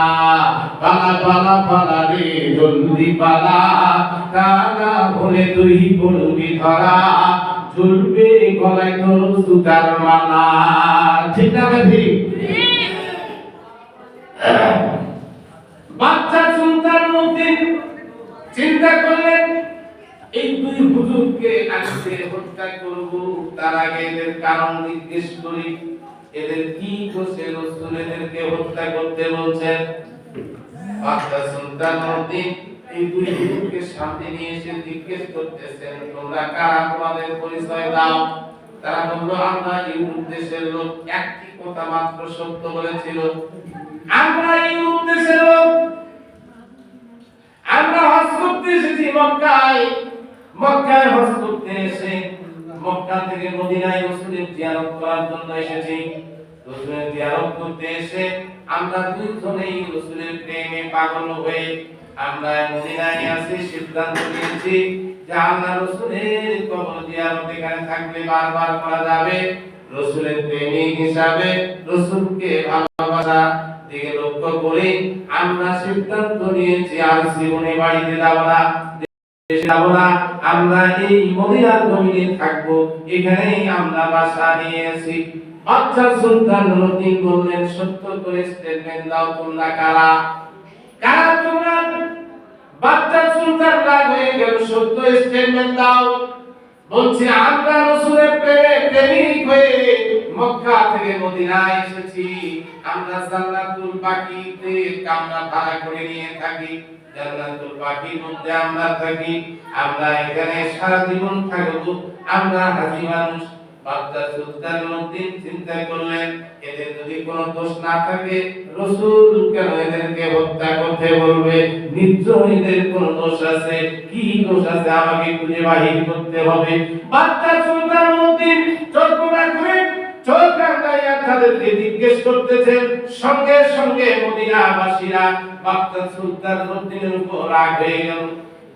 Speaker 1: পালা পালা পালা রে জলদি পালা, কানা বলে তুই পড়বি ধরা, ঝুলবে গলায় তোর জুতার মালা, ঠিক না ভাই? বাচ্চা সুলতান নূরউদ্দিন চিন্তা করলেন, এই দুই হুজুরকে আজকে হত্যা করব, তার আগে এদের কারণ জিজ্ঞেস করি, এদের কি করছে রাসূল এদেরকে হত্যা করতে বলছেন। বাচ্চা সুলতান নূরউদ্দিন এই দুই হুজুরকে সামনে নিয়ে এসে জিজ্ঞেস করতেছেন, তোমরা কারা, তোমাদের পরিচয় দাও। তারা বলল, আমরা ইউরোপ দেশের লোক। একটি কথা মাত্র সত্য বলেছিল, আমরা ইউরোপ দেশের লোক, আমরা হজ করতে এসেছি মক্কায়, মক্কায় হজ করতে এসে মক্কা থেকে মদিনায় রাসূলের জিয়ারত করার জন্য এসেছি। রাসূলের জিয়ারত করতে এসে আমরা দুইজনেই রাসূলের প্রেমে পাগল হয়ে আমরা মদিনায় আসি, সিদ্ধান্ত নিয়েছি যে আল্লাহ রাসূলের কবর জিয়ারত এখানে থাকলে বারবার করা যাবে। রাসূলের প্রেমিক হিসাবে রাসূলকে ভালোবাসা দিকে লক্ষ্য করে আমরা সিদ্ধান্ত নিয়েছি আর জীবনে বাড়িতে যাব না, দেশে যাব না, আমরা এই মদিনার জমিনে থাকবো, এখানেই আমরা বাসা নিয়েছি। বাচ্চা সুলতান নূরউদ্দিন বললেন, সত্য করে স্টেটমেন্ট দাও, তোমরা কারা, কারা তোমরা? বাচ্চা সুলতান রাগ হয়ে গেল, সত্য স্টেটমেন্ট দাও। বলছে, আমরা রাসূলের প্রেমিক হয়ে মক্কা থেকে মদিনায় এসেছি, আমরা জান্নাতুল বাকিতে কামরা ভাড়া করে নিয়ে থাকি, জান্নাতুল বাকির মধ্যে আমরা থাকি, আমরা এখানে সারা জীবন থাকবো, আমরা হাজী মানুষ। বাচ্চা সুলতান নূরউদ্দিন চিন্তা করলেন, এদের যদি কোনো দোষ না থাকে রাসূল কেন এদেরকে হত্যা করতে বলবে? নিশ্চয়ই এদের কোনো দোষ আছে, কি দোষ আছে আমাকে খুঁজে বাহির করতে হবে। বাচ্চা সুলতান নূরউদ্দিন চোখটা খুলে চোখ রাঙাইয়া তাদেরকে জিজ্ঞেস করতেছেন। সঙ্গে সঙ্গে মদিনাবাসীরা বাচ্চা সুলতান নূরউদ্দিনের উপর রাগ হয়ে গেল,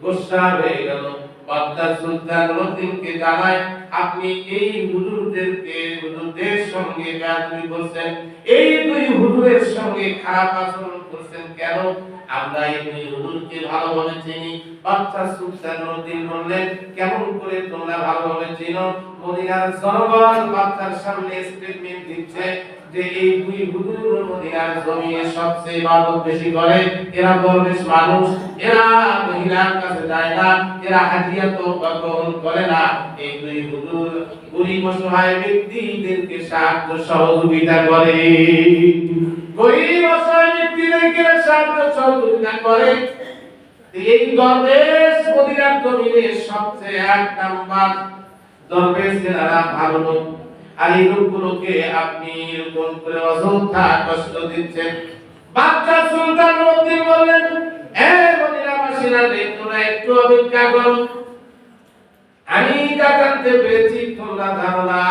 Speaker 1: গোসা হয়ে গেল। বাচ্চা সুলতান নূরউদ্দিনকে জানায়, আপনি এই হুজুরদের সঙ্গে বেয়াদবি করছেন, এই দুই হুজুরের সঙ্গে খারাপ আচরণ করছেন কেন? আমরা এই দুই হুজুরকে ভালোভাবে চিনি। বাচ্চা সুলতান নুরউদ্দিন বললেন, কেমন করে তোমরা ভালোভাবে চিনো? মদিনার জনগণ বাচ্চার সামনে স্টেটমেন্ট দিচ্ছে যে এই দুই হুজুর মদিনার জমিনে সবচেয়ে ইবাদত বেশি করে, এরা দরবেশ মানুষ, এরা মহিলার কাছে যায় না, এরা হাদিয়া তো গ্রহণ করে না। এই দুই হুজুর গরিব অসহায় ব্যক্তিদেরকে সাহায্য সহযোগিতা করে, গরিব অসহায় ব্যক্তিদেরকে সাহায্য সহযোগিতা করে। এই দরবেশ মদিনার জমিনে সবচেয়ে এক নাম্বার দরবেশ, এরা ভালো লোক। আর এই লোকগুলোকে আপনি এরকম করে অযথা কষ্ট দিচ্ছেন। বাচ্চা সুলতান নুরউদ্দিন বললেন, এ মদিনাবাসীরা, তোমরা একটু অপেক্ষা করো, আমি যা জানতে পেরেছি তোমরা জানো না,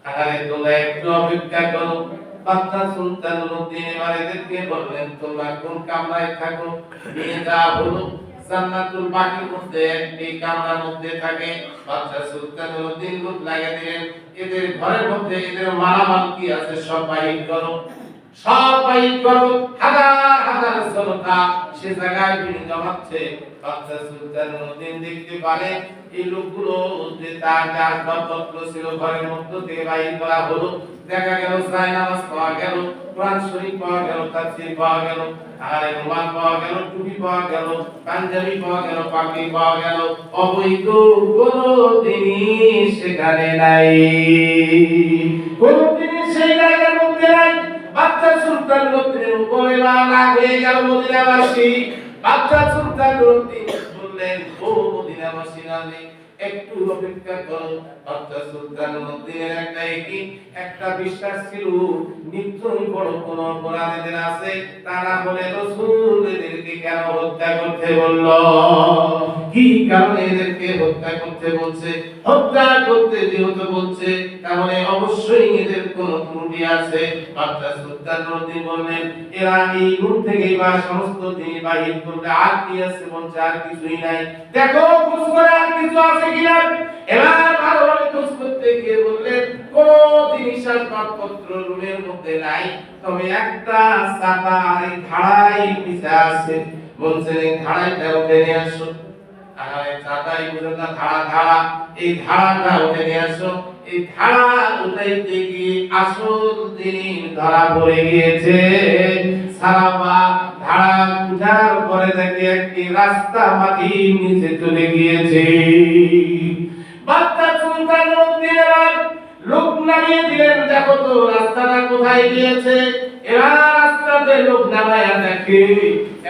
Speaker 1: আরে তোমরা একটু অপেক্ষা করো। বাচ্চা সুলতান নুরউদ্দিন এবার এদেরকে বললেন, তোমরা কোন কামরায় থাকো, নিয়ে যাওয়া হলো জান্নাতুল বাকির মধ্যে একটি কামরার মধ্যে থাকে। বাচ্চা সুলতান নুরউদ্দিন লোক লাগিয়ে দিলেন, এদের ঘরের মধ্যে এদের মালামাল কি আছে সব বাহির করো, সব বাহির করো। হাজার হাজার জনতা সে জায়গায় ভিড় জমাচ্ছে। বাচ্চা সুলতান নুরউদ্দিন দেখতে পারে এই লোকগুলো যে তার যা আসবাবপত্র ছিল ঘরের মধ্যে থেকে বাহির করা হলো। দেখা গেল সাই নামাজ পাওয়া গেল, কোরআন শরীফ পাওয়া গেল, তাফসীর পাওয়া গেল, আর রুমাল পাওয়া গেল, টুপি পাওয়া গেল, পাঞ্জাবি পাওয়া গেল, পাগড়ি পাওয়া গেল। অবৈধ কোনো জিনিস সেখানে নাই, কোনো জিনিস সেই জায়গার মধ্যে নাই। বাচ্চা সুলতান নুরউদ্দিনের উপরে রাগ হয়ে গেল মদিনাবাসী। বাচ্চা সুলতান নুরউদ্দিন বললেন, ও মদিনাবাসীরা, একটু অপেক্ষা করো। বাচ্চা সুলতান নুরউদ্দিনের একটা বিশ্বাস ছিল, নিশ্চয়ই বড় কোন অপরাধ এদের আছে, তা না হলে রাসূল এদেরকে কেন হত্যা করতে বলল? কি কারণে এদেরকে হত্যা করতে বলছে? হত্যা করতে যেহেতু বলছে, তাহলে অবশ্যই এদের কোন ত্রুটি আছে। বাচ্চা সুলতান নুরউদ্দিন বললেন, এরা এই রূপ থেকে বা সমস্ত জিনিস বাহির করতে আর কি আছে? বলছে আর কিছুই নাই। দেখো খোঁজ করে আর কিছু আছে কিনা। এবার ভালোভাবে খোঁজ করতে গিয়ে বললেন, কোন জিনিস আসবাবপত্র রুমের মধ্যে নাই, তবে একটা ছাতা এই ধাড়াই পিছে আছে। বলছেন এই ধাড়াইটা উঠে নিয়ে আসো। আর এই ছাতাই বুঝে না, ধাড়া ধাড়া, এই ধাড়াটা উঠে নিয়ে আসো। এই ধাড়া উঠাইতে গিয়ে আসল জিনিস ধরা পড়ে গিয়েছে। সারাবা ধাড়া উঠার পরে দেখে একটি রাস্তা মাটির নিচে চলে গিয়েছে। বাচ্চা সুলতান নুরউদ্দিন লোক নামিয়ে দিলেন, দেখো তো রাস্তাটা কোথায় গিয়েছে। এবার রাস্তাতে লোক নামায়া দেখে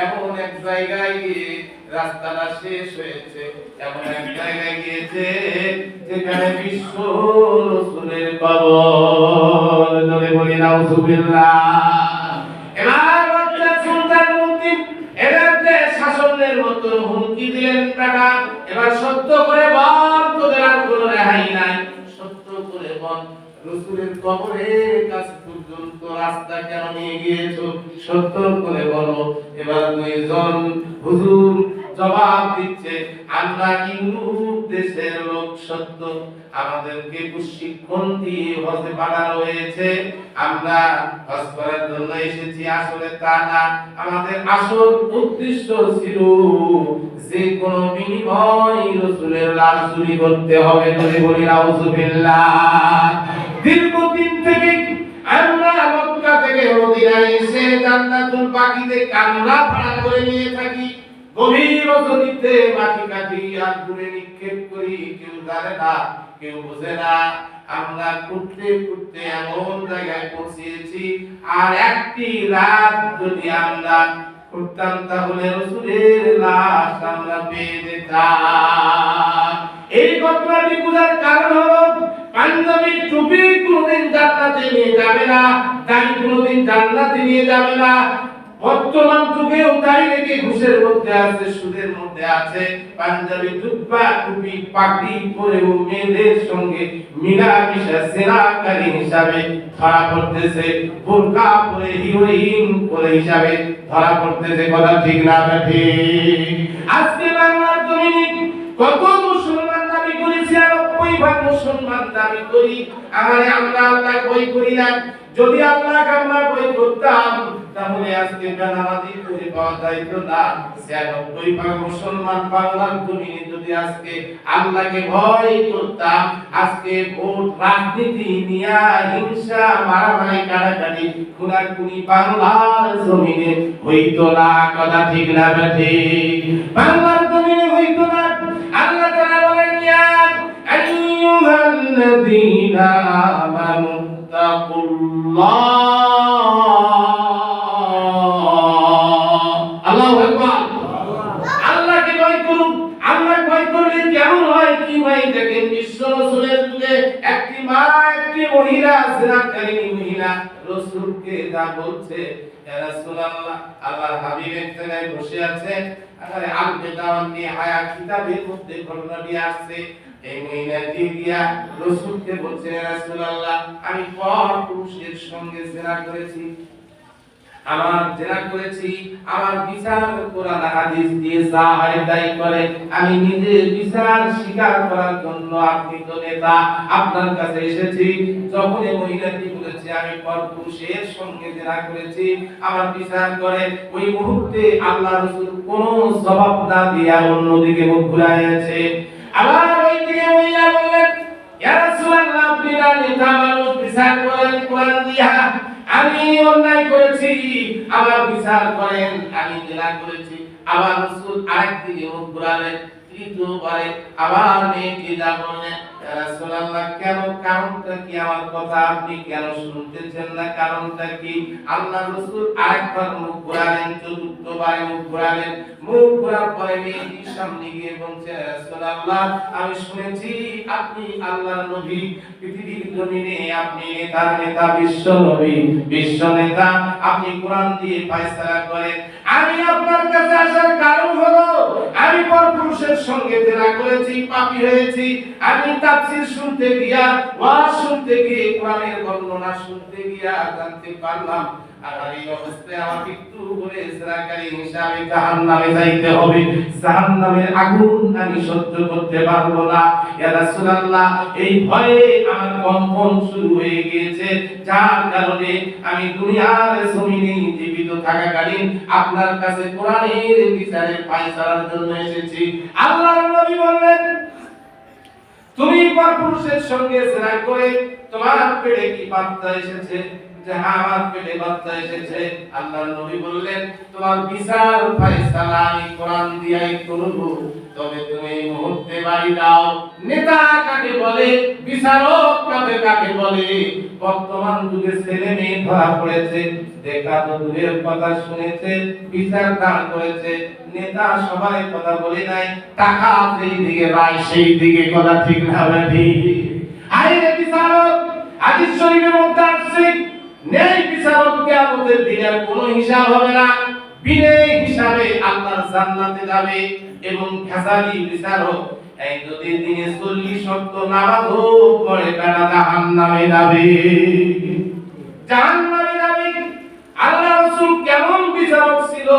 Speaker 1: এমন এক জায়গায় গিয়ে রাস্তাটা শেষ হয়েছে, এমন এক জায়গায় গিয়েছে যেখানে বিশ্ব রাসূলের কবর। ধরে বলি নাউযুবিল্লাহ। এবার বাচ্চা সুলতান নুরউদ্দিন এদেরকে শাসনের মতো হুমকি দিলেন, টাকা এবার সত্য করে বল, তোদের আর কোনো রেহাই নাই, সত্য করে বল, রাসূলের কবরের কাছে পর্যন্ত রাস্তা কেন নিয়ে গিয়েছো? সত্য করে বলো। এবার দুইজন হুজুর জবাব দিচ্ছে, আমরা ইউরোপ দেশের লোক, সত্য আমাদেরকে প্রশিক্ষণ দিয়ে হজে পাঠানো হয়েছে, আমরা হজ করার জন্য এসেছি, আসলে তা না। আমাদের আসল উদ্দেশ্য ছিল যে কোনো বিনিময় রাসূলের লাশ চুরি করতে হবে। বলে বলি নাউযুবিল্লাহ। দীর্ঘদিন থেকে আমরা মক্কা থেকে মদিনায় এসে জান্নাতুল বাকিতে কামরা ভাড়া করে নিয়ে থাকি। গভীর রজনীতে মাটি কাটি আর দূরে নিক্ষেপ করি, কেউ জানে না, কেউ বোঝে না। আমরা ঘুরতে ঘুরতে এমন জায়গায় পৌঁছেছি, আর একটি রাত যদি আমরা ঘুরতাম তাহলে রাসূলের লাশ আমরা পেয়ে যেতাম। এই ঘটনাটি বোঝার কারণ হলো, পাঞ্জাবি টুপি কোনদিন জান্নাতে নিয়ে যাবে না, দাড়ি কোনদিন জান্নাতে নিয়ে যাবে না। বর্তমান যুগেও দাড়ি রেখে ঘুষের মধ্যে আছে, সুদের মধ্যে আছে। পাঞ্জাবি জুব্বা টুপি পাগড়ি পরেও মেয়েদের সঙ্গে মিলামিশা সেনাকারী হিসাবে ধরা পড়তেছে, বোরকা পরে হিরোইন পরে হিসাবে ধরা পড়তেছে। কথা ঠিক না ঠিক? আজকে বাংলার জমিনে কত মুসলমান দাবি করেছি, আর 90% মুসলমান দাবি করি আমরা আল্লাহ ভয় করি না। যদি আল্লাহকে আমরা ভয় করতাম তাহলে আজকে বেনামাজি করে পাওয়া যাইতো না। 96% মুসলমান বাংলার জমিনে যদি আজকে আল্লাহকে ভয় করতাম, আজকে ভোট রাজনীতি নিয়া হিংসা মারামারি কাটাকাটি খুনাখুনি বাংলার জমিনে হইতো না। কথা ঠিক না ঠিক? বাংলার জমিনে হইতো না। আল্লাহ তাআলা বলেন, ইয়া আইয়ুহাল্লাযীনা আমানু তাকুল্লাহ। আল্লাহু আকবার। আল্লাহকে ভয় করুন। আল্লাহ ভয় করলে কেমন হয় কি হয় দেখেন, বিশ্ব রাসূলের যুগে একটি মা, একটি মহিলা, জিনাকারিনী মহিলা রাসূলকে যা বলছে, ইয়া রাসূলুল্লাহ, আল্লাহর হাবিব এক জায়গায় বসে আছেন, আরে আল-বিদাওয়ান নিহায়া কিতাবের মধ্যে ঘটনাটি আসছে। এই মহিলাটি গিয়া রাসূলকে বলছে, ইয়া রাসূলুল্লাহ, আমি পর পুরুষের সঙ্গে জিনা করেছি, আমার বিচার কোরআন হাদিস দিয়ে যা হয় তাই করে, আমি নিজে বিচার স্বীকার করার জন্য আপনি তো নেতা, আপনার কাছে এসেছি। যখন এই মহিলাটি বলেছে আমি পরপুরুষের সঙ্গে জিনা করেছি, আমার বিচার করে, ওই মুহূর্তে আল্লাহ রাসূল কোনো জবাব না দিয়া অন্যদিকে মুখ ঘুরাইয়াছে। আবার ওইদিকে মহিলা বললেন, ইয়া রাসূলুল্লাহ, আপনি নেতা মানুষ, বিচার করেন কোরআন দিয়া, আমি অন্যায় করেছি, আমার বিচার করেন, আমি জিনা করেছি। আবার রাসূল আরেকদিকে মুখ ঘুরালেন, তৃতীয়বারে আবার মেয়েটি যা বললেন, ইয়া রাসূলুল্লাহ, কেন, কারণটা কি? আমার কথা আপনি কেন শুনতেছেন না? কারণটা কি? আল্লাহ রাসূল আরেকবার মুখ ঘুরালেন, চতুর্থবারে মুখ ঘুরালেন। মুখ ঘোরার পরে মেয়েটির সামনে গিয়ে বলছে, ইয়া রাসূলুল্লাহ, আমি শুনেছি আপনি আল্লাহর নবী, পৃথিবীর জমিনে আপনি নেতার নেতা, বিশ্ব নবী, বিশ্ব নেতা, আপনি কোরআন দিয়ে ফয়সালা করেন। আমি আপনার কাছে আসার কারণ হলো, আমি পরপুরুষের সঙ্গে জিনা করেছি, পাপী হয়েছি। আমি তাফসীর শুনতে গিয়া, ওয়াজ শুনতে গিয়ে, কোরআনের বর্ণনা শুনতে গিয়া জানতে পারলাম, আর এই অবস্থায় আমাকে একটু করে ইসরাকারী হিসাবে জাহান্নামে যাইতে হবে। জাহান্নামের আগুন আমি সহ্য করতে পারবো না। ইয়া রাসূলুল্লাহ, এই ভয়ে আমার কম্পন শুরু হয়ে গিয়েছে, যার কারণে আমি দুনিয়ার জমিনে জীবিত থাকাকালীন আপনার কাছে কোরআনের বিচারের ফয়সালার জন্য এসেছি। আল্লাহর নবী বললেন, তুমি পরপুরুষের সঙ্গে জিনা করে তোমার পেটে কি বাচ্চা এসেছে? যে হ্যাঁ, আমার পেটে বাচ্চা এসেছে। আল্লাহর নবী বললেন, তোমার বিচার ফয়সালা আমি কোরআন দিয়াই করব, তবে তুমি এই মুহূর্তে বাড়ি দাও। নেতা কাকে বলে, বিচারক কাকে বলে? বর্তমান যুগে ছেলে মেয়ে ধরা পড়েছে, দেখা তো দূরের কথা, শুনেছে, বিচার দান করেছে। নেতা সবাই কথা বলে নাই, টাকা যেই দিকে রায় সেই দিকে, কথা ঠিক না ঠিক? আইনে বিচারক হাদিস শরীফের মধ্যে আসছে, ন্যায় বিচারক কিয়ামতের দিনে কোনো হিসাব হবে না, বিনা হিসাবে আল্লাহর জান্নাতে যাবে। এবং খাজালি বিচারক এই যদি দিনে 40 ওয়াক্ত নামাজও পড়ে তারা জাহান্নামে যাবে, জাহান্নামে যাবে। আল্লাহ রাসূল কেমন বিচারক ছিল?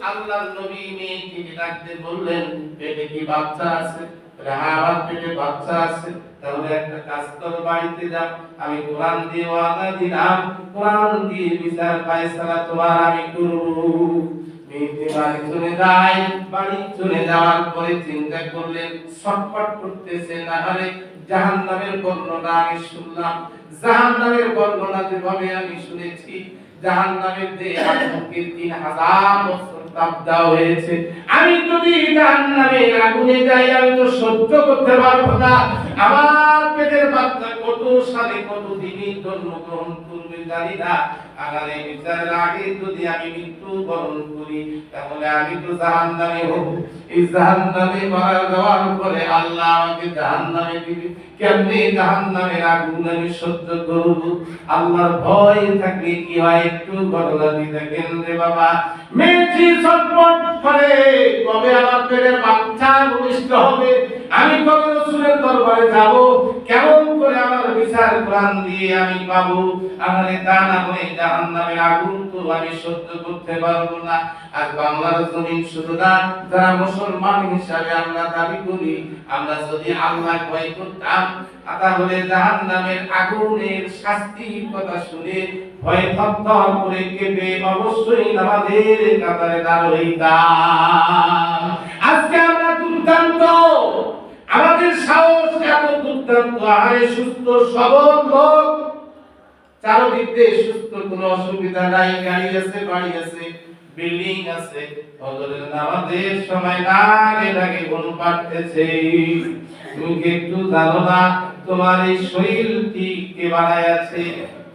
Speaker 1: আল্লাহর নবী মেয়েকে ডাকতে বললেন, পেটে কি বাচ্চা আছে? হ্যাঁ, আমার পেটে বাচ্চা আছে। তাহলে একটা কাজ করো, বাড়িতে যাও, আমি কোরআন দিয়ে ওয়াদা দিলাম, কোরআন দিয়ে বিচার ফয়সালা তোমার আমি করব। মেয়েটি বাড়ি চলে যায়। বাড়ি চলে যাওয়ার পরে চিন্তা করলেন, ছটফট করতেছে, না হলে জাহান্নামের বর্ণনা আমি শুনলাম, জাহান্নামের বর্ণনা যেভাবে আমি শুনেছি, জাহান্নামের যে আগুনকে 3000 বছর তাপ দেওয়া হয়েছে, আমি যদি জাহান্নামের আগুনে যাই আমি তো সহ্য করতে পারবো না। আমার পেটের বাচ্চা কত সালে কত দিনে জন্মগ্রহণ করবে জানি না, আর এই বিচারের আগে যদি আমি মৃত্যু বরণ করি তাহলে আমি তো জাহান্নামে হব। এই জাহান্নামে মারা যাওয়ার পরে আল্লাহ আমাকে জাহান্নামে দিবে, কেমনে জাহান্নামের আগুন আমি সহ্য করব? আল্লাহর ভয় থাকলে কি হয়, একটু ঘটনাটি দেখেন রে বাবা। মেয়েটি ছটফট করে, কবে আমার পেটের বাচ্চা ভূমিষ্ঠ হবে, আমি কবে রাসূলের দরবারে যাব, কেমন করে আমার বিচার কোরআন দিয়ে আমি পাবো? আমার তা না হয়ে জাহান্নামের আগুন তো আমি সহ্য করতে পারবো না। আর বাংলার জমিন শুধু না, যারা মুসলমান হিসাবে আমরা দাবি করি, আমরা যদি আল্লাহ ভয় করতাম তাহলে জাহান্নামের আগুনের শাস্তির কথা শুনে ভয় থরথর করে কেঁপে অবশ্যই নামাজের কাতারে দাঁড় হইতাম। আজকে আমরা দুর্দান্ত, আমাদের সাহস এত দুর্দান্ত, আরে সুস্থ সবল লোক, চারদিক দিয়ে সুস্থ, কোনো অসুবিধা নাই, গাড়ি আছে, বাড়ি আছে, বিল্ডিং আছে, ফজরের নামাজের সময় লাগে লাগে ঘুম পাড়তেছে। তুমি কি একটু জানো না তোমার এই শরীরটি কে বানাইছে?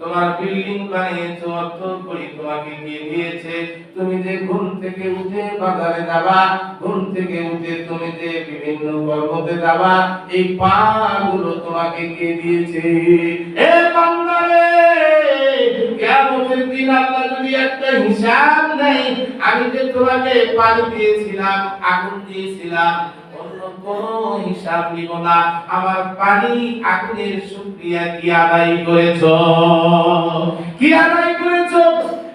Speaker 1: তোমার বিল্ডিং বানিয়েছে, অর্থ করি তোমাকে কে দিয়েছে? তুমি যে ঘুম থেকে উঠে বাজারে যাবা, ঘুম থেকে উঠে তুমি যে বিভিন্ন কর্মতে যাবা, এই পা গুলো তোমাকে কে দিয়েছে? এ বান্দারে, কিয়ামতের দিন আল্লাহ যদি একটা হিসাব নেই, আমি যে তোমাকে পানি দিয়েছিলাম, আগুন দিয়েছিলাম, অন্য কোনো হিসাব নিব না। আমার পানি আগুনের শুকরিয়া কি আদায় করেছো? কি আদায় করেছো?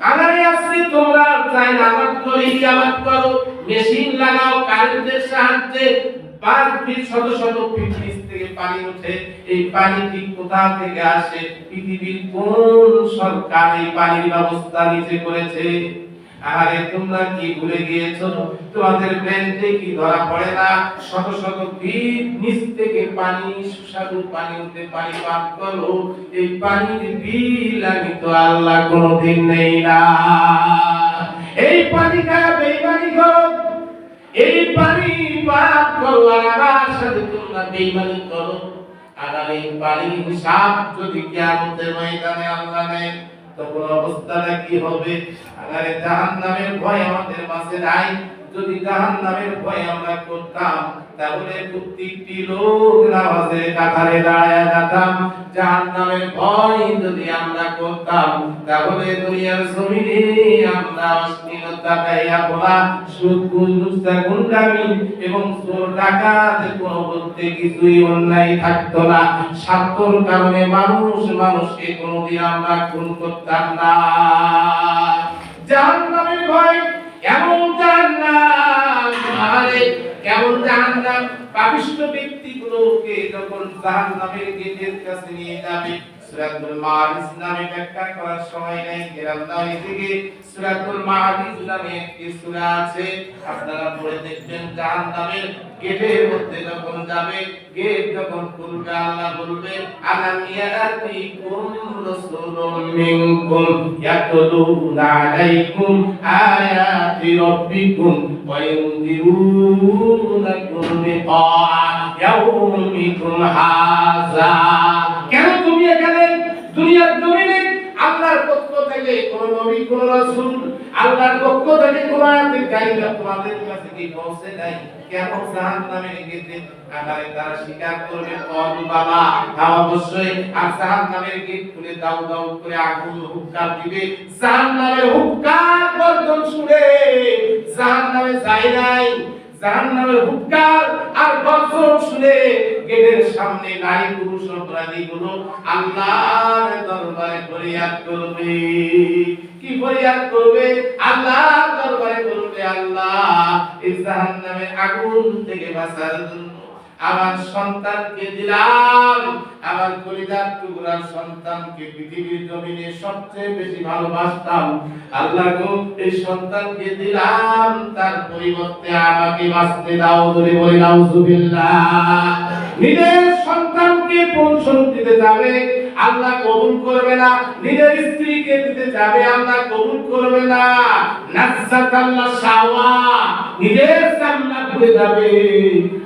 Speaker 1: আগারে আজকে তোমরা চাই না আমার করে ইবাদত করো, মেশিন লাগাও, কারেন্টের সাহায্যে 5 ফিট শত শত ফিট নিচ থেকে পানি ওঠে। এই পানিটি কোথা থেকে আসে? পৃথিবীর কোন সরকার এই পানির ব্যবস্থা নিজে করেছে? আরে তোমরা কি ভুলে গিয়েছো? তোমাদের ব্রেনতে কি ধরা পড়ে না? শত শত ফিট নিচ থেকে পানি, সুস্বাদু পানি উঠে, পানি পান করো। এই পানির বিল আমি তো আল্লাহ কোনোদিন নেই না। এই পানি খায় বেঈমানি করো, এই পানি পান করো, আর আমার সাথে তোমরা বেঈমানি করো। আর এই পানির হিসাব যদি কিয়ামতের ময়দানে আল্লাহ নেয়, তখন অবস্থাটা কি হবে? আরে জাহান্নামের ভয় আমাদের মাঝে নাই। যদি জাহান্নামের ভয় আমরা করতাম, তাহলে প্রত্যেকটি লোক নামাজের কাতারে দাঁড়ায় যেতাম। জাহান্নামের ভয় যদি আমরা করতাম, তাহলে দুনিয়ার জমিনে আমরা অশ্লীলতা, বেয়াপনা, সুদ, ঘুষ, গুন্ডামি এবং চোর ডাকাত কোনো বলতে কিছুই অন্যায় থাকতো না। স্বার্থর কারণে মানুষকে কোনোদিন আমরা খুন করতাম না। জাহান্নামের ভয় এমন জাহান্নাম, আরে কেমন জাহান্নাম! পাপিষ্ঠ ব্যক্তিগুলোকে যখন জাহান্নামের গেটের কাছে নিয়ে যাবে, সূরাতুল মাআরিজ নামে ব্যাখ্যা করার সময় নাই, গেলাম না এদিকে। সূরাতুল মাআরিজ নামে একটি সূরা আছে, আপনারা পড়ে দেখবেন। জাহান্নামের গেটের মধ্যে যখন যাবে, গেট যখন খুলবে, আল্লাহ বলবে, আলাম ইয়াতিকুম রাসূলুম মিনকুম ইয়াতলুনা আলাইকুম আয়াতি রাব্বিকুম ওয়া ইউনদিরুনাকুম লিকা ইয়াউমিকুম হাযা। কেন তুমি এখানে দুনিয়ার জমিনে আল্লাহর পক্ষ থেকে কোন নবী, কোন রাসূল, আল্লাহর পক্ষ থেকে কোন আয়াতের কারিগর তোমাদের কাছে কি পৌঁছে নাই? কেন জাহান্নামের গেটে আগারে তারা স্বীকার করবে? কল বাবা, হ্যাঁ অবশ্যই। আর জাহান্নামের গেট খুলে দাও দাও করে আগুন হুক্কার দিবে। জাহান্নামের হুক্কার গর্জন শুনে জাহান্নামে যায় নাই। জাহান্নামের হুক্কার আর গর্জন শুনে গেটের সামনে নারী পুরুষ অপরাধীগুলো আল্লাহর দরবারে ফরিয়াদ করবে। কি ফরিয়াদ করবে? আল্লাহর দরবারে বলবে, আল্লাহ এই জাহান্নামের আগুন থেকে বাঁচার জন্য আমার সন্তানকে দিলাম, আমার কলিজার টুকরার সন্তানকে পৃথিবীর জমিনে সবচেয়ে বেশি ভালোবাসতাম। আল্লাহ গো, এই সন্তানকে দিলাম, তার পরিবর্তে আমাকে বাঁচতে দাও। ধরে বলি নাউজুবিল্লাহ। নিজের সন্তানকে পোষণ দিতে যাবে, আল্লাহ কবুল করবে না। নিজের স্ত্রীকে দিতে যাবে, আল্লাহ কবুল করবে না। নাসাতাল্লাহ শাওয়া, নিজের সামনা করে যাবে।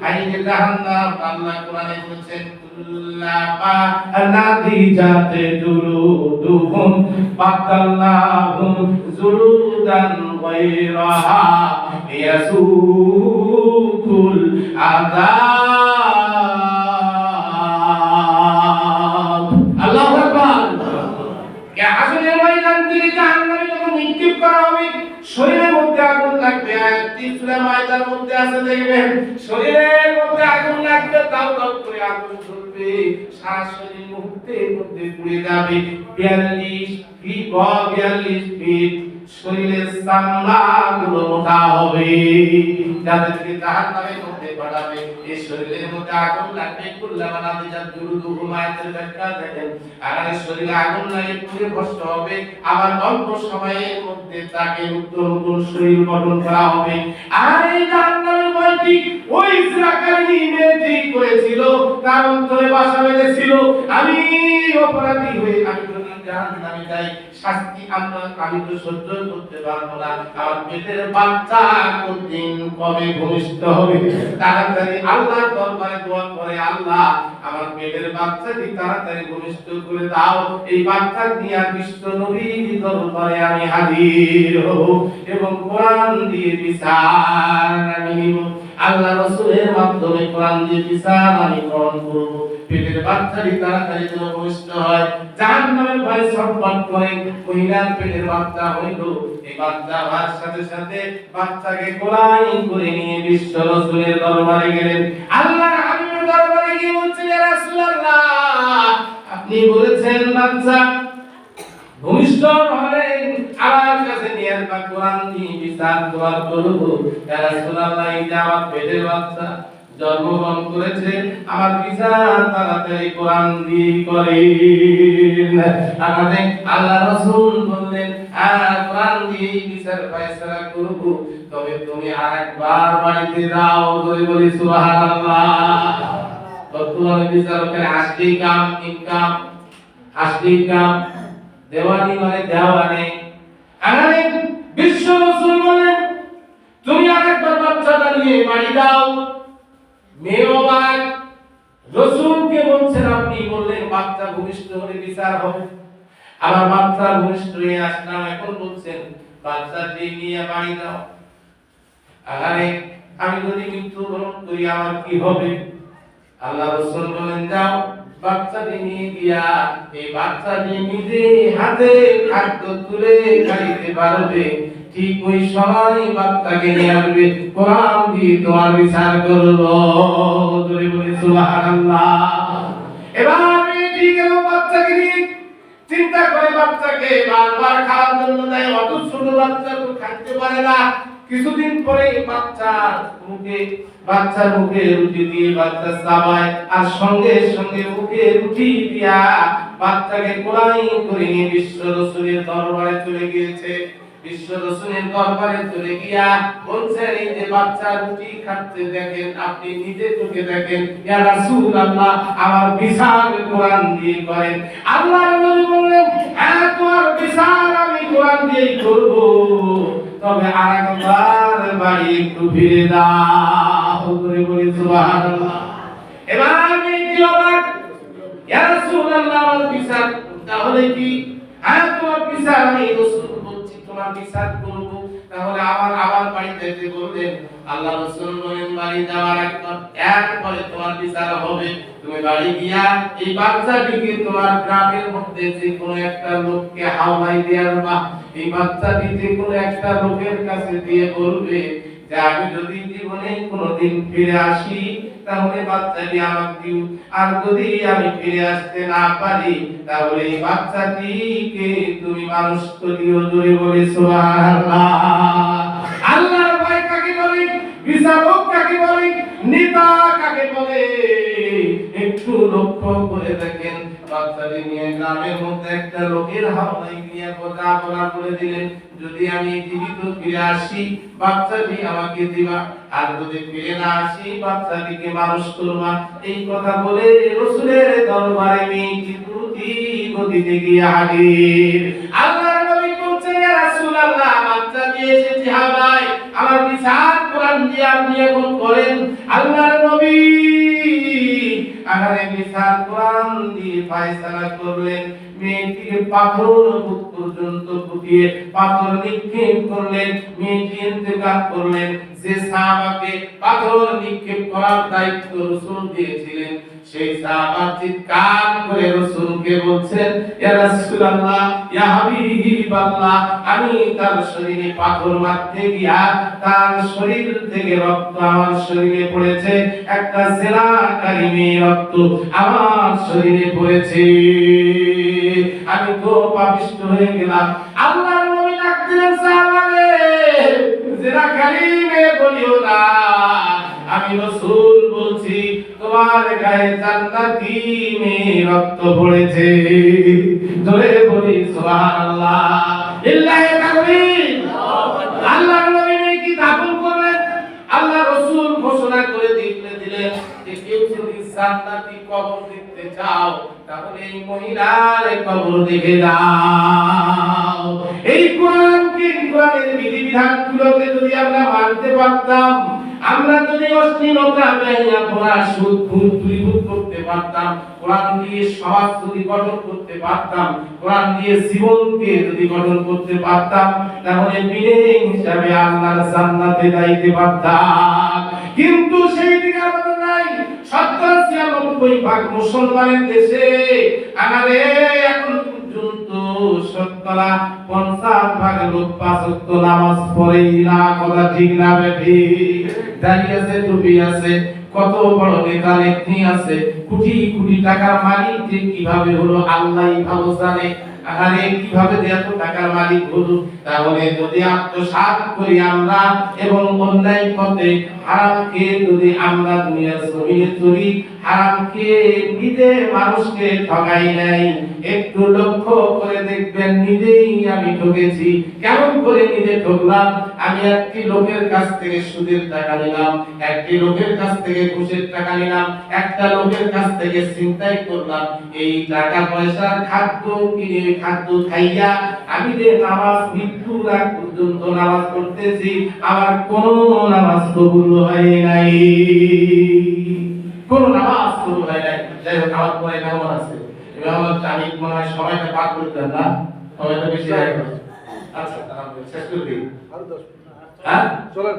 Speaker 1: আইনে জাহান্নাম আল্লাহ কোরআনে বলেছেন, কুল্লামা নাদিজাতে জুলুদুহুম বাতাল্লাহুম জুলুদান গায়রাহা ইয়াসুকুল আযাব। আল্লাহু আকবার। হাসরের ময়দান থেকে জাহান্নামে যখন নিক্ষেপ করা হবে, শরীরের মধ্যে আগুন লাগবে। আয়াতটি সূরা মায়দার মধ্যে আছে, দেখবেন শরীরের মধ্যে আগুন লাগবে, দাউ দাউ করে আগুন জ্বলবে, সারা শরীর মুহূর্তের মধ্যে পুড়ে যাবে। 42 ফিট শরীরের চামড়াগুলো মোটা হবে, যাদেরকে জাহান্নামের মধ্যে পাঠাবে এই শরীরের মধ্যে আগুন লাগবে। কুল্লামা নাদিজাত জুলুদুহুম আয়াতের ব্যাখ্যা দেখেন, আর এই শরীরে আগুন লাগে পুড়ে ভস্ম হবে, আবার অল্প সময়ের মধ্যে তাকে নতুন শরীর গঠন করা হবে। আর এই জাহান্নামের ভয়টি ওই ইসরাকারী মেয়েটি করেছিল, তার অন্তরে বাসা বেঁধেছিল, আমি অপরাধী হয়ে আমি যদি জাহান্নামে যাই, শাস্তি আমি তো সহ্য করতে পারবো না, আমার পেটের বাচ্চা কোনদিন কবে ভূমিষ্ঠ হবে। তাড়াতাড়ি আল্লাহর দরবারে দোয়া করে, আল্লাহ আমার পেটের বাচ্চাটি তাড়াতাড়ি ভূমিষ্ঠ করে দাও, এই বাচ্চা নিয়ে বিশ্ব নবীর দরবারে আমি হাজির হব এবং কোরআন দিয়ে বিচার আমি নিব। আল্লাহ রাসূলের মাধ্যমে কোরআন দিয়ে বিচার আমি গ্রহণ করব। পেটের বাচ্চাটি তাড়াতাড়ি যেন ভূমিষ্ঠ হয়। জাহান্নামের ভয়ে ছটফট করে মহিলার পেটের বাচ্চা হইল। এই বাচ্চা হওয়ার সাথে সাথে বাচ্চাকে কোরআন করে নিয়ে বিশ্ব রাসূলের দরবারে গেলেন। আল্লাহর হাবিবের দরবারে গিয়ে বলছেন, ইয়া রাসূলুল্লাহ, আপনি বলেছেন বাচ্চা ভূমিষ্ঠ হলে আমার কাছে নিয়ে আসবা, কোরআন দিয়ে বিচার দোয়া করব। ইয়া রাসূলুল্লাহ, এই যে আমার পেটের বাচ্চা জন্মগ্রহণ করেছে, আমার বিচার তাড়াতাড়ি কোরআন দিয়ে করেন। আমাদের আল্লাহ রাসূল বললেন, কোরআন দিয়ে বিচার ফয়সালা করব, তবে তুমি আরেকবার বাড়িতে যাও, ধরে বলি সুবহানাল্লাহ। বর্তমানে বিচারকের আসলি কাম ইনকাম, আসলি কাম দেওয়ানি মানে দেওয়ানি। আরে বিশ্ব রাসূল বলেন, তুমি আরেকবার বাচ্চাটা নিয়ে বাড়ি যাও। মেয়ে অবাক, রাসূলকে বলছেন, আপনি বললেন বাচ্চা ভূমিষ্ঠ হলে বিচার হবে, আমার বাচ্চা ভূমিষ্ঠ হয়ে আসলাম, এখন বলছেন বাচ্চাটি নিয়ে বাড়ি যাও। আরে আমি যদি মৃত্যুবরণ করি আমার কি হবে? আল্লাহ রাসূল বলেন, যাও বাচ্চাটি নিয়ে গিয়া এই বাচ্চাটি নিজে হাতে খাদ্য তুলে খাইতে পারবে, ঠিক ওই সময় বাচ্চাকে নিয়ে আসবে, কোরআন দিয়ে তোমার বিচার করব। ধরে বলি সুবহানাল্লাহ। এবার মেয়েটি গেল বাচ্চাকে নিয়ে, চিন্তা করে বাচ্চাকে বারবার খাওয়ার জন্য দেয়, অত ছোট বাচ্চা তো খাইতে পারে না। কিছুদিন পরে বাচ্চার মুখে রুটি দিয়ে বাচ্চা চাবায়, আর সঙ্গে সঙ্গে মুখে রুটি দিয়া বাচ্চাকে কোরআন করে নিয়ে বিশ্ব রাসূলের দরবারে চলে গিয়েছে। বিশ্ব রাসূলের দরবারে চলে গিয়া বলছেন, এই যে বাচ্চা রুটি খাচ্ছে দেখেন, আপনি নিজে চোখে দেখেন, ইয়া রাসূলুল্লাহ আমার বিচার কোরআন দিয়ে করেন। আল্লাহর নবী বললেন, হ্যাঁ তোমার বিচার আমি কোরআন দিয়েই করব, তবে আরেকবার বাড়ি একটু ফিরে দাও। করে বলি সুবহানাল্লাহ। এবার আমি কি অবাক, ইয়া রাসূলুল্লাহ আমার বিচার তাহলে কি? হ্যাঁ তোমার বিচার আমি রাসূল বলছি তোমার বিচার করব, তাহলে আবার বাড়ি যেতে বললেন। আল্লাহ রাসূল বলেন, বাড়ি যাওয়ার এরপরে তোমার বিচার হবে। তুমি বাড়ি গিয়া এই বাচ্চাটিকে তোমার গ্রামের মধ্যে যে কোনো একটা লোককে হাওয়ায় দিয়ে আসবা। এই বাচ্চাটি যে কোনো একটা লোকের কাছে দিয়ে বলবে যে আমি যদি জীবনে কোনোদিন ফিরে আসি তাহলে বাচ্চাটি আমাকে দিও, আর যদি আমি ফিরে আসতে না পারি তাহলে এই বাচ্চাটিকে তুমি মানুষ করিও। জোরে বলি সুবহানাল্লাহ। আল্লাহর ভয় কাকে বলে? বিচারক কাকে বলে? নেতা কাকে বলে? একটু লক্ষ্য করে দেখেন, বাচ্চাটি নিয়ে গ্রামের মধ্যে একটা লোকের হাওয়ায় নিয়ে কথা বলা করে দিলেন, যদি আমি জীবিত ফিরে আসি বাচ্চাটি আমাকে দিবা, আর যদি ফিরে না আসি বাচ্চাটিকে মানুষ করবা। এই কথা বলে রাসূলের দরবারে মেয়েটি দ্রুতি গতিতে গিয়ে হাজির। আল্লাহর নবী বলছেন, ইয়া রাসূলুল্লাহ বাচ্চাটি এসেছে হাওয়ায়, আমার বিচার কোরআন দিয়ে আপনি এখন করেন। আল্লাহর নবী আগারে বিচার কোরআন দিয়ে ফয়সালা করলেন। মেয়েটিকে পাথর বুক পর্যন্ত ফুটিয়ে পাথর নিক্ষেপ করলেন, মেয়েটি ইন্তেকাল করলেন। যে সাহাবাকে পাথর নিক্ষেপ করার দায়িত্ব রাসূল দিয়েছিলেন, সেই সাহাবা চিৎকার করে রাসূলকে বলছেন, ইয়া রাসূলুল্লাহ, ইয়া হাবিবাল্লাহ, আমি তার শরীরে পাথর মারতে গিয়া তার শরীর থেকে রক্ত আমার শরীরে পড়েছে, একটা জেনাকারী মেয়ের রক্ত আমার শরীরে পড়েছে, আমি তো পাপিষ্ঠ হয়ে গেলাম। আল্লাহর নবী ডাক দিলেন, জেনা কালিমে বলিও না, আমি রাসূল বলছি তোমার গায়ে জান্নাতি মেয়ে রক্ত পড়েছে। জোরে বলি সুবহানাল্লাহ, লিল্লাহি তাকবীর। আল্লাহর নবী কি দাফন করলেন? আল্লাহ রাসূল ঘোষণা করে দিলেন যে কেউ যদি জান্নাতি কবর দেখতে চাও তাহলে এই মহিলার কবর দেখে যাও। এই কোরআনের বিধিবিধানগুলোকে যদি আমরা মানতে পারতাম, আমরা যদি অশ্লীলতা বেহায়াপনা সুদ ঘুষ দূরীভূত করতে পারতাম, কোরআন দিয়ে সমাজ যদি গঠন করতে পারতাম, কোরআন দিয়ে জীবনকে যদি গঠন করতে পারতাম, তাহলে বিনে হিসাবে আল্লাহর জান্নাতে যাইতে পারতাম। কিন্তু সেই দিকে আমাদের নাই। ৯৭-৯৬% মুসলমানের দেশে আমারে এখন পর্যন্ত ৫০% লোক ৫ ওয়াক্ত নামাজ পড়েই না। কথা ঠিক না বেঠিক? দাঁড়িয়ে আছে, টুপি আছে, কত বড় নেতা নেত্রী আছে, কোটি কোটি টাকার মালিক যে কিভাবে হলো আল্লাহই ভালো জানে। আরে কিভাবে যে এত টাকার মালিক হলো? তাহলে যদি আত্মসাৎ করি আমরা এবং অন্যায় পথে হারামকে যদি আমরা দুনিয়ার জমিনে চলি, হারামকে নিজে মানুষকে ঠকাই নাই, একটু লক্ষ্য করে দেখবেন নিজেই আমি ঠকেছি। কেমন করে নিজে ঠকলাম? আমি একটি লোকের কাছ থেকে সুদের টাকা নিলাম, একটি লোকের কাছ থেকে ঘুষের টাকা নিলাম, একটা লোকের কাছ থেকে ছিনতাই করলাম। এই টাকা পয়সার খাদ্য কিনে খাদ্য খাইয়া আমি যে নামাজ মৃত্যুর আগ পর্যন্ত নামাজ পড়তেছি, আমার কোন নামাজ কবুল হয় নাই, কোন নামাজ কবুল হয় নাই। যাই হোক, আমার পরে কেমন আছে আমি মনে হয় সময়টা পার করতেন না, সময়টা বেশি হয়ে গেছে। আচ্ছা, তাহলে শেষ করে দিই। হ্যাঁ, চলেন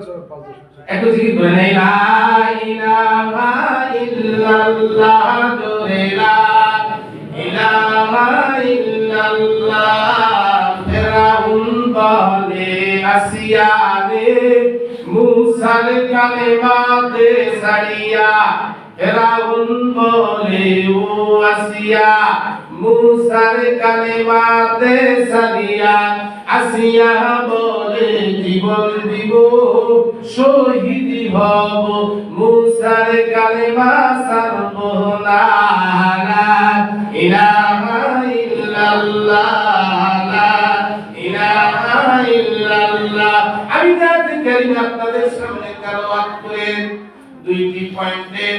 Speaker 1: একটু জিকির করে নেই। লা ইলাহা ইল্লাল্লাহ, জোরে লা ইলাহা ইল্লাল্লাহ। ফেরাউন বলে আসিয়া রে, মুসার কালেমা দে সারিয়া। ফেরাউন বলে ও আসিয়া, মুসার কালেমা দে সারিয়া। আসিয়া বলে জীবন দিব, শহীদ হব, মুসার কালেমা ছাড়ব না। লা ইলাহা ইল্লাল্লাহ, লা ইলাহা ইল্লাল্লাহ। আমি জাতি কারীম আপনাদের সামনে তেলাওয়াত করে দুইটি পয়েন্টের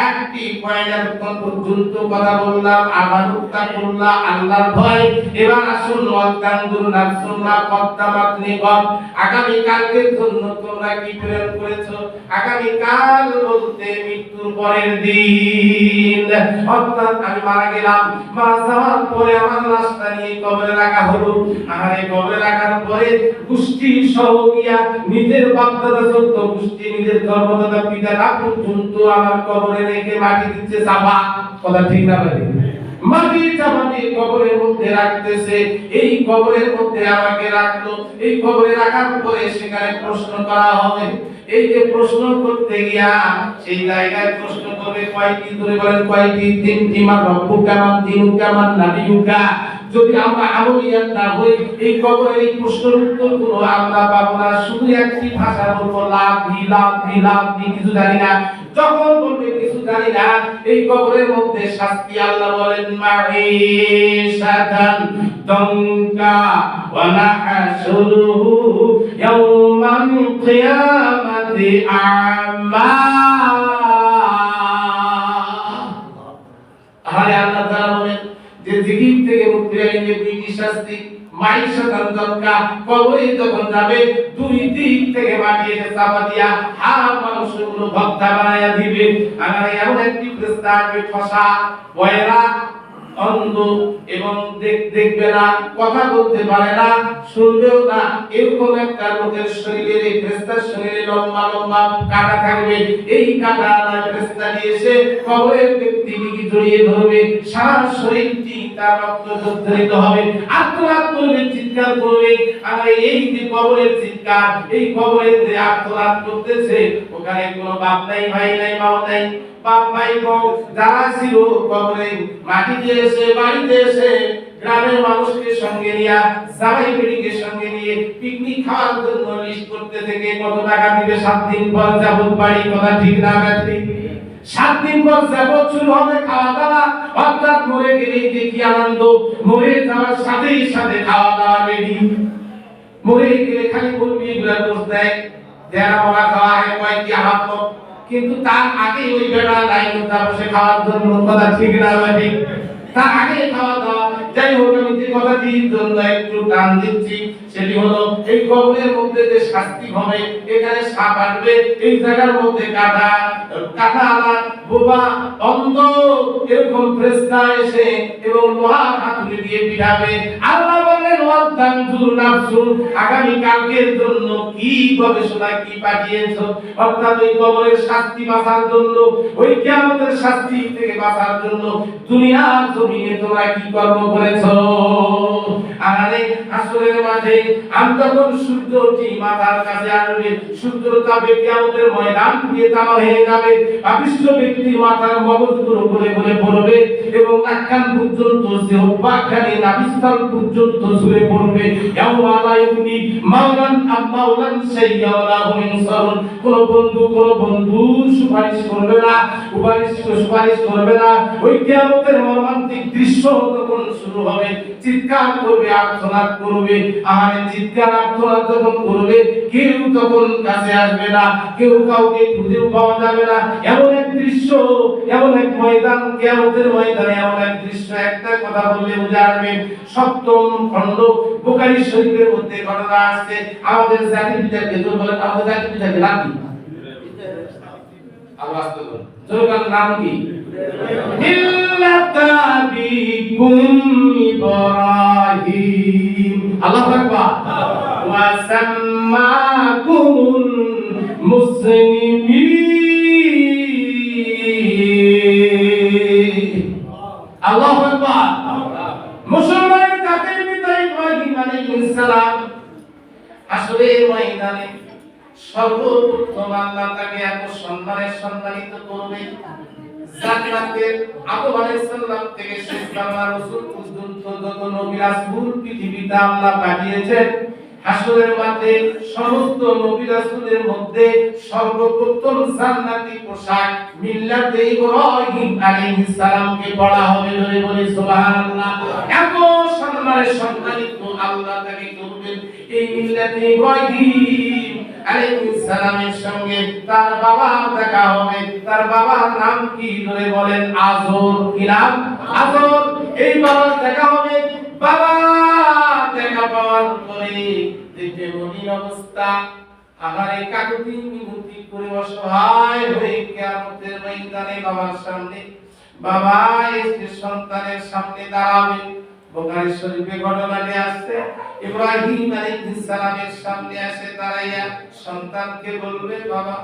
Speaker 1: একটি পয়েন্ট এতক্ষণ পর্যন্ত কথা বললাম, আমানুত্তা বললাম, আল্লাহর ভয়। এবার আসুন ওয়াক্তানজুর নাফসুমা কদ্দামাত লিগাদ। আগামী কালকের জন্য তোমরা কি প্ল্যান করেছো? আগামী কাল বলতে মৃত্যুর পরের দিন, অর্থাৎ আমি মারা গেলাম, মারা যাওয়ার পরে আমার লাশটা নিয়ে কবরে রাখা হলো। আর এই কবরে রাখার পরে গোষ্ঠী সহ গিয়া নিজের বাপ দাদা ১৪ গোষ্ঠী, নিজের ধর্মদাতা পিতা পর্যন্ত আমার কবরে রেখে মাটি দিচ্ছে চাপা। কথা ঠিক না ভাই? মাটি চাপা দিয়ে কবরের মধ্যে রাখতেছে। এই কবরের মধ্যে আমাকে রাখলো। এই কবরে রাখার পরে সেখানে প্রশ্ন করা হবে। এই যে প্রশ্ন করতে গিয়া সেই জায়গায় প্রশ্ন করবে কয়টি? ধরে বলেন কয়টি? ৩টি। মা রব্বুকা মান দীনুকা মান নাবিয়ুকা। যদি আমরা আমলিয়াত না হই, এই কবরের এই প্রশ্নের উত্তর গুলো আমরা পাবো না। শুধু একটি ভাষা বলবো, লাভি লাভি লাভি, কিছু জানি না। যখন বলবে কিছু জানি না, এই কবরের মধ্যে শাস্তি আল্লাহ বলেন মাঈশাতান দঙ্কা ওয়া নাহশুরুহু ইয়াওমাল কিয়ামাতি আমা। আরে আল্লাহ তাআলা বলেন যে জিকির থেকে মুক্তি পেলে দুইটি শাস্তি। মাঈশাতান দঙ্কা, কবরে যখন যাবে দুই দিক থেকে মাটি এসে চাপা দিয়া হাত মানুষগুলো ভক্তা বানায়া দিবে। আর এমন একটি ফেরেশতা আসবে ঠসা, বয়রা, অন্ধ এবং দেখবে না, কথা বলতে পারে না, শুনবেও না, এরকম একটা লোকের শরীরে, এই ফেরেশতার শরীরে লম্বা লম্বা কাঁটা থাকবে। এই কাঁটা ফেরেশতা দিয়ে এসে কবরের ব্যক্তিটিকে জড়িয়ে ধরবে, সারা শরীরটি তার রক্ত জর্জরিত হবে, আর্তনাদ করবে, চিৎকার করবে। আর এই যে কবরের চিৎকার, এই কবরের যে আর্তনাদ করতেছে, ওখানে কোনো বাপ নাই, ভাই নাই, মা নাই, বাপ ভাই বোন যারা ছিল কবরে মাটি দিয়ে এসে বাড়িতে এসে গ্রামের মানুষকে সঙ্গে নিয়ে জামাই বেটিকে সঙ্গে নিয়ে পিকনিক খাওয়ার জন্য লিস্ট করতে থেকে কত টাকা দিবে 7 দিন পর যাবত বাড়ি, কথা ঠিক না ঠিক? 7 দিন পর যাবত শুরু হবে খাওয়া দাওয়া, অর্থাৎ মরে গেলে যে কি আনন্দ, মরে যাওয়ার সাথেই সাথে খাওয়া দাওয়া রেডি। মরে গেলে খালি বলবি এগুলা দোষ দেয়, যারা মরা খাওয়া হয় কয় কি আহাত, কিন্তু তার আগে ওই বেটা লাইন বসে খাওয়ার জন্য, কথা ঠিক না ঠিক? তার আগে খাওয়া দাওয়া। যাই হোক, আমি যে কথাটির জন্য একটু টান দিচ্ছি সেটি হলো এই কবরের মধ্যে যে শাস্তি হবে, এখানে সাপ আসবে, এই জায়গার মধ্যে কাঁটা বোবা অন্ধ এরকম ফেরেশতা এসে এবং লোহার হাতুড়ি দিয়ে পিটাবে। আল্লাহ বলেন ওয়ান্তানজুর নাফসুন, আগামী কালকের জন্য কি গবেষণা কি পাঠিয়েছো, অর্থাৎ ওই কবরের শাস্তি বাঁচার জন্য, ওই কিয়ামতের শাস্তি থেকে বাঁচার জন্য দুনিয়ার জমিনে তোমরা কি কর্ম করেছো। আরে আসরের মাঠে আমি যখন সূর্যটি মাথার কাছে আসবে, সূর্যের তাপে কিয়ামতের ময়দান পুড়িয়ে তামা হয়ে যাবে, পাপিষ্ঠ ব্যক্তির মাথার মগজগুলো গলে গলে পড়বে এবং নাক-কান পর্যন্ত, জিহ্বাখানি নাভিস্থল পর্যন্ত ঝরে পড়বে। ইয়াউমা লা ইউগনি মাওলান আম-মাওলান শাইয়্যা ওয়ালা হুম ইনসারুন, কোন বন্ধু সুপারিশ করবে না, সুপারিশ করবে না। ওই কিয়ামতের মর্মান্তিক দৃশ্য তখন শুরু হবে, চিৎকার করবে, আর্তনাদ করবে। আর চিৎকার আর্তনাদ যখন করবে, কেউ তখন কাছে আসবে না, কেউ কাউকে খুঁজেও পাওয়া যাবে না। এমন এক দৃশ্য, এমন এক ময়দান, কিয়ামতের ময়দানে এমন এক দৃশ্য, একটা কথা বললে বুঝে আসবে। 7ম খণ্ড বুখারী শরীফের মধ্যে ঘটনা আসছে। আমাদের জাতির পিতাকে তো বলেন, আমাদের জাতির পিতাকে নাম কি? আল্লাহ আস্তাগফিরুল্লাহ, জোরকার নাম কি? মিল্লাতা বিকুম ইব্রাহিম, আল্লাহু আকবার। ওয়া সাম্মাকুমুল মুসলিমিন, আল্লাহু আকবার। মুসলমান জাতির পিতা ইব্রাহিম আলাইহিস সালাম আসরের ময়দানে সর্বপ্রথম আল্লাহ তাকে এত সম্মানিত করবে। জান্নাতের আদম আলাইহিস সালাম থেকে শেষ জামানার রাসূল পর্যন্ত যত নবী রাসূল পৃথিবীতে আল্লাহ পাঠিয়েছেন, হাসরের মাঠে সমস্ত নবী রাসূলের মধ্যে সর্বপ্রথম জান্নাতি পোশাক মিল্লাতে ইব্রাহিম আলাইহিস সালামকে পরা হবে। জোরে বলি সুবহানাল্লাহ। এত সম্মানিত আল্লাহ তাকে করবেন। এই মিল্লাতে ইব্রাহিম আলাইহিস সালামের সঙ্গে তার বাবা দেখা হবে। তার বাবার নাম কি? জোরে বলেন আযর। কি নাম? আযর। এই বাবার দেখা হবে। বাবা দেখা পাওয়ার পরে দেখে মনির অবস্থা, আহারে কাকুতি মিনতি করে অসহায় হয়ে কিয়ামতের ময়দানে বাবার সামনে, বাবা এসে সন্তানের সামনে দাঁড়াবে। বুখারী শরীফে ঘটনাটি আসছে, ইব্রাহিম আলাইহিস সালামের সামনে এসে দাঁড়াইয়া সন্তানকে বলবে, বাবা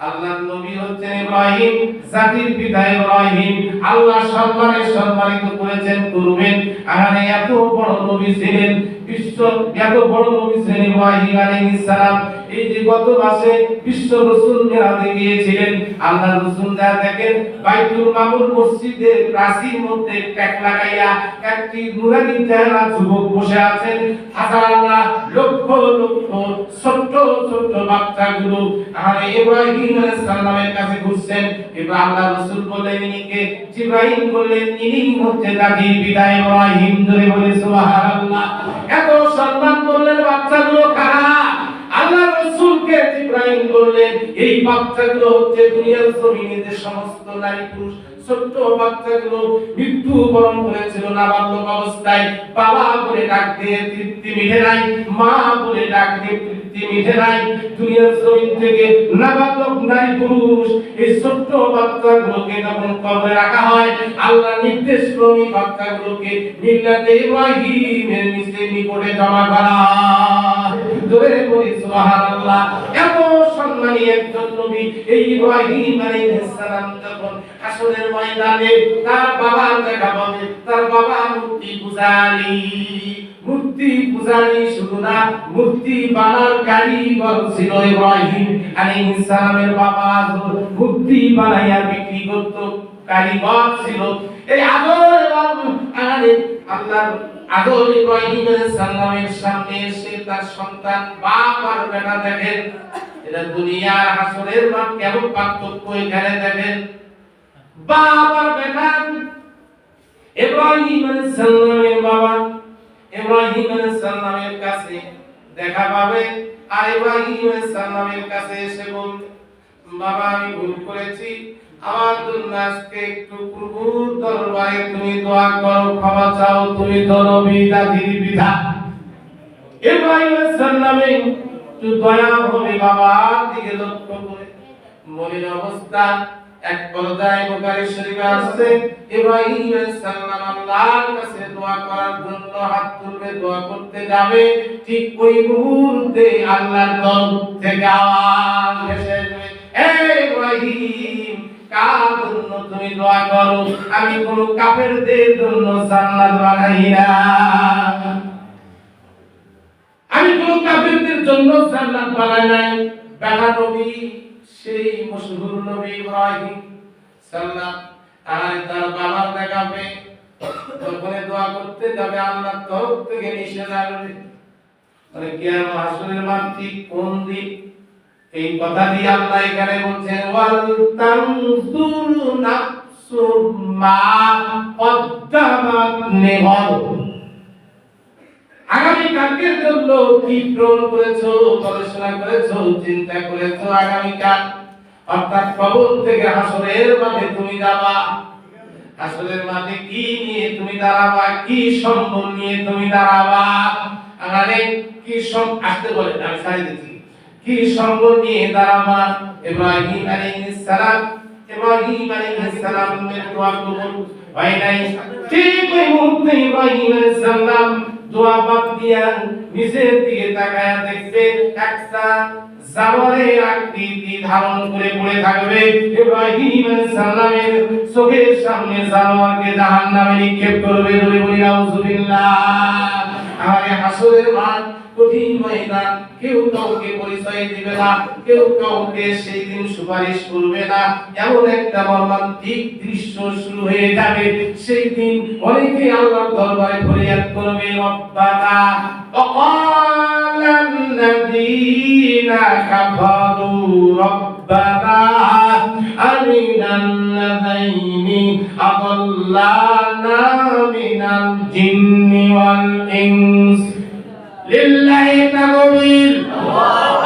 Speaker 1: আল্লাহর নবী হচ্ছেন ইব্রাহিম, জাতির পিতা ইব্রাহিম, আল্লাহ সম্মানিত করেছেন, করবেন। আর এত বড় নবী ছিলেন, এত বড় নবী ছিলেন ইব্রাহিম আলাইহিস সালাম। এই যে গত মাসে বিশ্ব রাসূল মেরাজে গিয়েছিলেন, আল্লাহ রাসূল যা দেখেন বাইতুল মামুর মসজিদের প্রাচীর মধ্যে ট্যাক লাগাইয়া একটি নুরানি চেহারা যুবক বসে আছেন। হাজার লক্ষ ছোট বাচ্চাগুলো আর ইব্রাহিম আলাইহিস সালামের কাছে ঘুরছেন। এবার আল্লাহ রাসূল বললেন, ইনিকে? জিবরাইল বললেন, ইনি হচ্ছে জাতির পিতা ইব্রাহিম। ধরে বলে সুবহানাল্লাহ। এত সম্মান করলেন, বাচ্চাগুলো কারা? আল্লাহ রাসূলকে জিবরাইল বললেন, এই বাচ্চাগুলো হচ্ছে দুনিয়ার জমিনে যে সমস্ত নারী পুরুষ ছোট্ট বাচ্চাগুলো মৃত্যুবরণ করেছিল নাবালক অবস্থায়, বাবা বলে ডাক দিয়ে তৃপ্তি মিটে নাই, মা বলে ডাক দিয়ে তৃপ্তি মিটে নাই। দুনিয়ার জমিন থেকে নাবালক নারী পুরুষ এই ছোট্ট বাচ্চাগুলোকে যখন কবরে রাখা হয়, আল্লাহ নির্দেশ ক্রমে বাচ্চাগুলোকে মিল্লাতে ইব্রাহিমের নিকটে জমা করা হয়। জোরে বলি সুবহানাল্লাহ। এত সম্মানী একজন নবী এই ইব্রাহিম আলাইহিস সালাম যখন হাসরের ময়দানে তার বাবা দেখা পাবে, তার বাবা মূর্তি পূজারী শুধু না, মূর্তি বানার কারিগর ছিল ইব্রাহিম আলাইহিস সালামের বাবা। মূর্তি বানাইয়া বিক্রি করত, কারিগর ছিল। এই আদর এবং আল্লাহর আদম ইব্রাহিম আলাইহিস সালামের সামনে এসে তার সন্তান বাপ আর বেটা দেখেন, এটা দুনিয়ার হাসরের মাঠ কেমন পার্থক্য এখানে দেখেন। বাপ আর বেটা, ইব্রাহিম আলাইহিস সালামের বাবা ইব্রাহিম আলাইহিস সালামের কাছে দেখা পাবে, আর ইব্রাহিম আলাইহিস সালামের কাছে এসে বলবে, বাবা আমি ভুল করেছি, আমার জন্য আজকে একটু প্রভুর দরবারে তুমি দোয়া করো, ক্ষমা চাও, তুমি তো নবী দাদির পিতা। ইব্রাহিম আলাইহিস সালামে একটু দয়া হবে বাবার দিকে লক্ষ্য করে, মনের অবস্থা এক পর্যায়ে বুখারী শরীফে আছে, ইব্রাহিম আলাইহিস সালাম আল্লাহর কাছে দোয়া করার জন্য হাত তুলে দোয়া করতে যাবে, ঠিক ওই মুহূর্তে আল্লাহর তরফ থেকে আওয়াজ ভেসে আসবে, হে ইব্রাহিম কার জন্য তুমি দোয়া করো, আমি কোন কাফেরদের জন্য জান্নাত বানাই না, আমি কোন কাফেরদের জন্য জান্নাত বানাই নাই। বেটা নবী, সেই মশহুর নবী ইব্রাহিম সাল্লাম আর তার বাবার দেখাবে, যখন দোয়া করতে যাবে আল্লাহর তরফ থেকে নিষেধ আসবে, মানে কিয়ামত হাসরের মাঠ ঠিক কোন দিক, এই কথা দিয়ে আল্লাহ এখানে বলছেন, ওয়াল তানজুরু নাফসুম মা কদ্দামাত লিগাদ, আগামী কালকের জন্য কি প্রণ করেছো, গবেষণা করেছো, চিন্তা করেছো, আগামী কাল অর্থাৎ কবর থেকে হাসরের মাঠে তুমি যাবা, হাসরের মাঠে কি নিয়ে তুমি দাঁড়াবা, কি সম্পদ নিয়ে তুমি দাঁড়াবা, আগামী কি সব আসতে বলে আমি সারি দিচ্ছি, কি সম্পদ নিয়ে দাঁড়াবা। ইব্রাহিম আলাইহিস সালাম দোয়া কবুল হয় নাই, ঠিক ওই মুহূর্তে ইব্রাহিম আলাইহিস সালাম দোয়া বাদ দিয়া নিচের দিকে তাকায়া দেখবে একটা জানোয়ারের আকৃতি ধারণ করে পড়ে থাকবে, ইব্রাহিম আলাইহিস সালামের চোখের সামনে জানোয়ারকে জাহান্নামে নিক্ষেপ করবে, বলে বলি নাউজুবিল্লাহ। আমাদের হাসরের মাঠ কঠিন ময়দান, কেউ কাউকে পরিচয় দিবে না, কেউ কাউকে সেই দিন সুপারিশ করবে না, এমন একটা মর্মান্তিক দৃশ্য শুরু হয়ে যাবে। সেই দিন অনেকে আল্লাহর দরবারে ফরিয়াদ করবে, রব্বানা ওয়াকালাল্লাযীনা কাফারু রব্বানা আরিনাল্লাযীনি আদাল্লানা মিনাল জিন্নি ওয়াল ইনস লিল্লাহি তাকবীর, আল্লাহু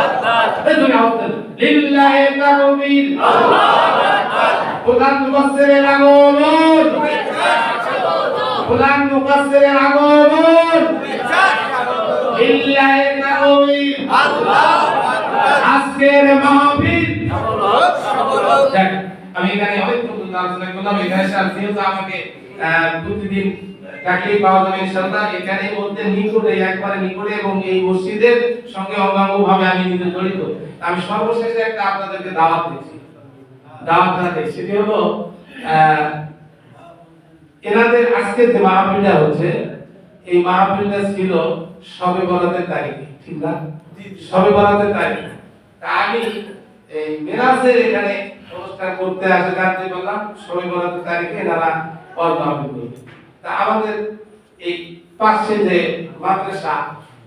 Speaker 1: আকবার, লিল্লাহি তাকবীর, আল্লাহু আকবার। প্রধান মুফাসসিরের আগমন, প্রধান মুফাসসিরের আগমন, লিল্লাহি তাকবীর, আল্লাহু আকবার। আজকের মাহফিল, দেখ আমি এখানে অনেকক্ষণ আলোচনা করলাম, এখানে যেহেতু আমাকে প্রতিদিন চাকরি পাওয়া যাবে ইনশাআল্লাহ, এখানে মধ্যে নিকটে একবারে নিকটে এবং এই মসজিদের সঙ্গে অঙ্গাঙ্গভাবে আমি নিজে জড়িত। আমি সর্বশেষে একটা আপনাদেরকে দাওয়াত দিচ্ছি, সেটি হলো এনাদের আজকে যে মাহফিলটা হচ্ছে, এই মাহফিলটা ছিল শবে বরাতের তারিখে, ঠিক না? শবে বরাতের তারিখে আমি এই মেরাজের এখানে অনুষ্ঠান করতে আসে, জানতে পারলাম শবে বরাতের তারিখে এনারা ওয়াজ মাহফিল করবে। তা আমাদের এই পাশে যে মাদ্রাসা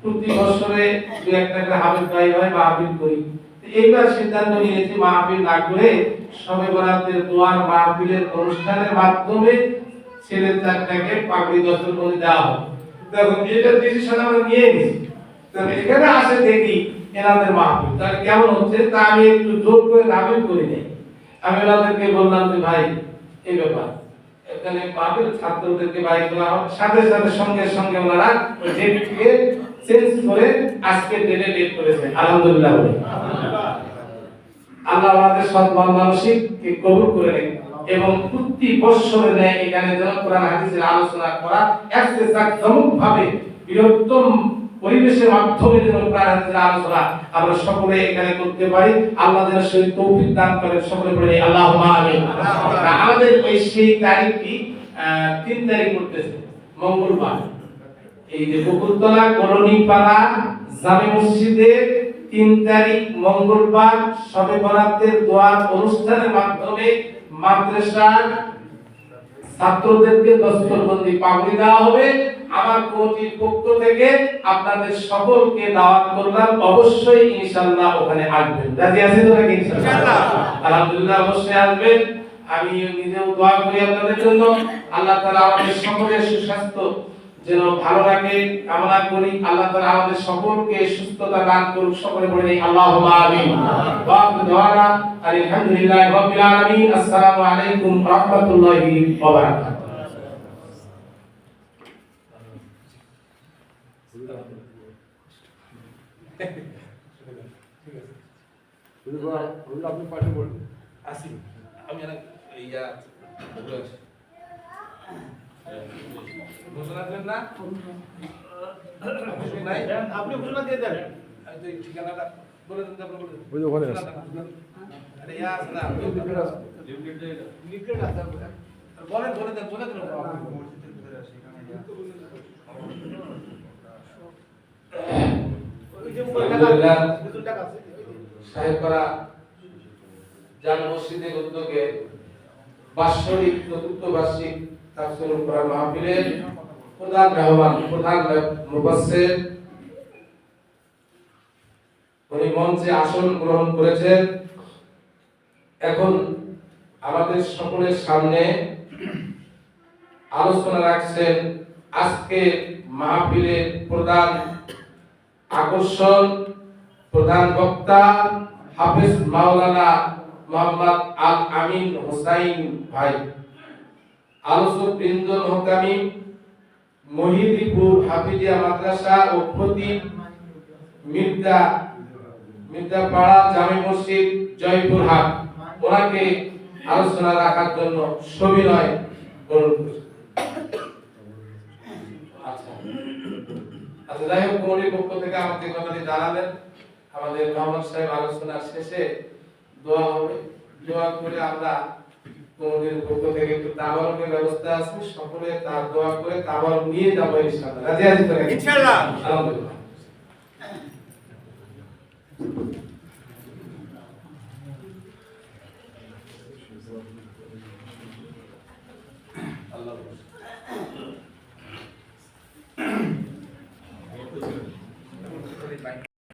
Speaker 1: প্রতি বছরে দু একটা করে হাফেজ ভাই হয় মাহফিল করি, এইবার সিদ্ধান্ত নিয়েছি মাহফিল না করে শবে বরাতের দোয়ার মাহফিলের অনুষ্ঠানের মাধ্যমে ছেলে চারটাকে পাগড়ি দর্শন করে দেওয়া হবে। দেখুন এটা ডিসিশন আমরা নিয়ে নিয়েছি, তো এখানে আসে দেখি এনাদের মাহফিল তাহলে কেমন হচ্ছে, তা আমি একটু জোর করে দাবি করি নাই। আমি ওনাদেরকে বললাম যে ভাই এই ব্যাপার এখানে মাহফিল ছাত্রদেরকে বাইক করা হবে, সাথে সাথে সঙ্গে সঙ্গে ওনারা ওই ডেটকে চেঞ্জ করে আজকে ডেটে ডেট করেছেন, আলহামদুলিল্লাহ। আল্লাহ আমাদের সৎ মানসিককে কবুল করে নেন এবং প্রতি বছরে নেয় এখানে যেন কোরআন হাদিসের আলোচনা করা একসে জাকজমকভাবে বৃহত্তম পরিবেশের মাধ্যমে যেন কোরআন হাদিসের আলোচনা আমরা সকলে এখানে করতে পারি। আল্লাহ যেন সেই তৌফিক দান করেন, সকলে বলি আল্লাহুম্মা আমিন। আমাদের ওই সেই তারিখটি 3 তারিখ করতেছে মঙ্গলবার, এই যে বকুলতলা কলোনিপাড়া জামে মসজিদে 3 তারিখ মঙ্গলবার শবে বরাতের দোয়ার অনুষ্ঠানের মাধ্যমে মাদ্রাসার ছাত্রদেরকে দস্তরবন্দি পাগড়ি দেওয়া হবে। আমার কমিটির পক্ষ থেকে আপনাদের সকলকে দাওয়াত করলাম, অবশ্যই ইনশাআল্লাহ ওখানে আসবেন। রাজি আছেন তো নাকি ইনশাআল্লাহ? আলহামদুলিল্লাহ, অবশ্যই আসবেন। আমি নিজেও দোয়া করি আপনাদের জন্য, আল্লাহ তাআলা আমাদের সকলের সুস্বাস্থ্য যেন ভালো রাখে কামনা করি। আল্লাহ তাআলা আমাদের সকলকে সুস্থতা দান করুক। সকলে বলে নেই আল্লাহুম্মা আমিন। ওয়া দুআনা আলহামদুলিল্লাহি রাব্বিল আলামিন। আসসালামু আলাইকুম ওয়া রাহমাতুল্লাহি ওয়া বারাকাতুহু।
Speaker 3: আপনি পাঠিয়ে বলুন।
Speaker 1: আসি আমি ইয়া বলে আসি। ঘোষণা দেন না? নাই?
Speaker 3: আপনি ঘোষণা দিয়ে দেন।
Speaker 1: আমি তো এই ঠিকানাটা বলে দেন, তারপরে বলে দেন।
Speaker 3: ওই যে ওখানে আছে।
Speaker 1: আরে ইয়া আছে না?
Speaker 3: লিফলেট আছে।
Speaker 1: বলে দেন, বলে দেন।
Speaker 3: ওই যে আলহামদুলিল্লাহ টাকা আছে।
Speaker 1: সাহেবপাড়া জামে মসজিদের উদ্যোগে বাৎসরিক চতুর্থ বার্ষিক তাফসীরুল কোরআন মাহফিলের প্রধান মেহমান, প্রধান মুফাসসির উনি মঞ্চে আসন গ্রহণ করেছেন। এখন আমাদের সকলের সামনে আলোচনা রাখছেন আজকে মাহফিলের প্রধান আকর্ষণ, প্রধান বক্তা হাফেজ মাওলানা মোহাম্মদ আল আমিন হোসাইন ভাই। আলোচক বৃন্দ মোহতামিম মহিদীপুর হাফিজিয়া মাদ্রাসা ও খতিব মির্জাপাড়া জামে মসজিদ জয়পুরহাট, ওনাকে আলোচনা রাখার জন্য সবিনয় অনুরোধ করছি। আচ্ছা, যাই হোক, কমিটির পক্ষ থেকে আমাকে কথাটি জানালেন। আমাদের মোহাম্মদ সাহেব আলোচনার শেষে দোয়া হবে, দোয়া করে আমরা কমিটির পক্ষ থেকে একটু তাবারকের ব্যবস্থা আছে, সকলে তার দোয়া করে তাবারক নিয়ে যাবো ইনশাআল্লাহ। রাজি আছেন তো নাকি?
Speaker 3: ইনশাআল্লাহ।
Speaker 1: আলহামদুলিল্লাহ। আল্লাহ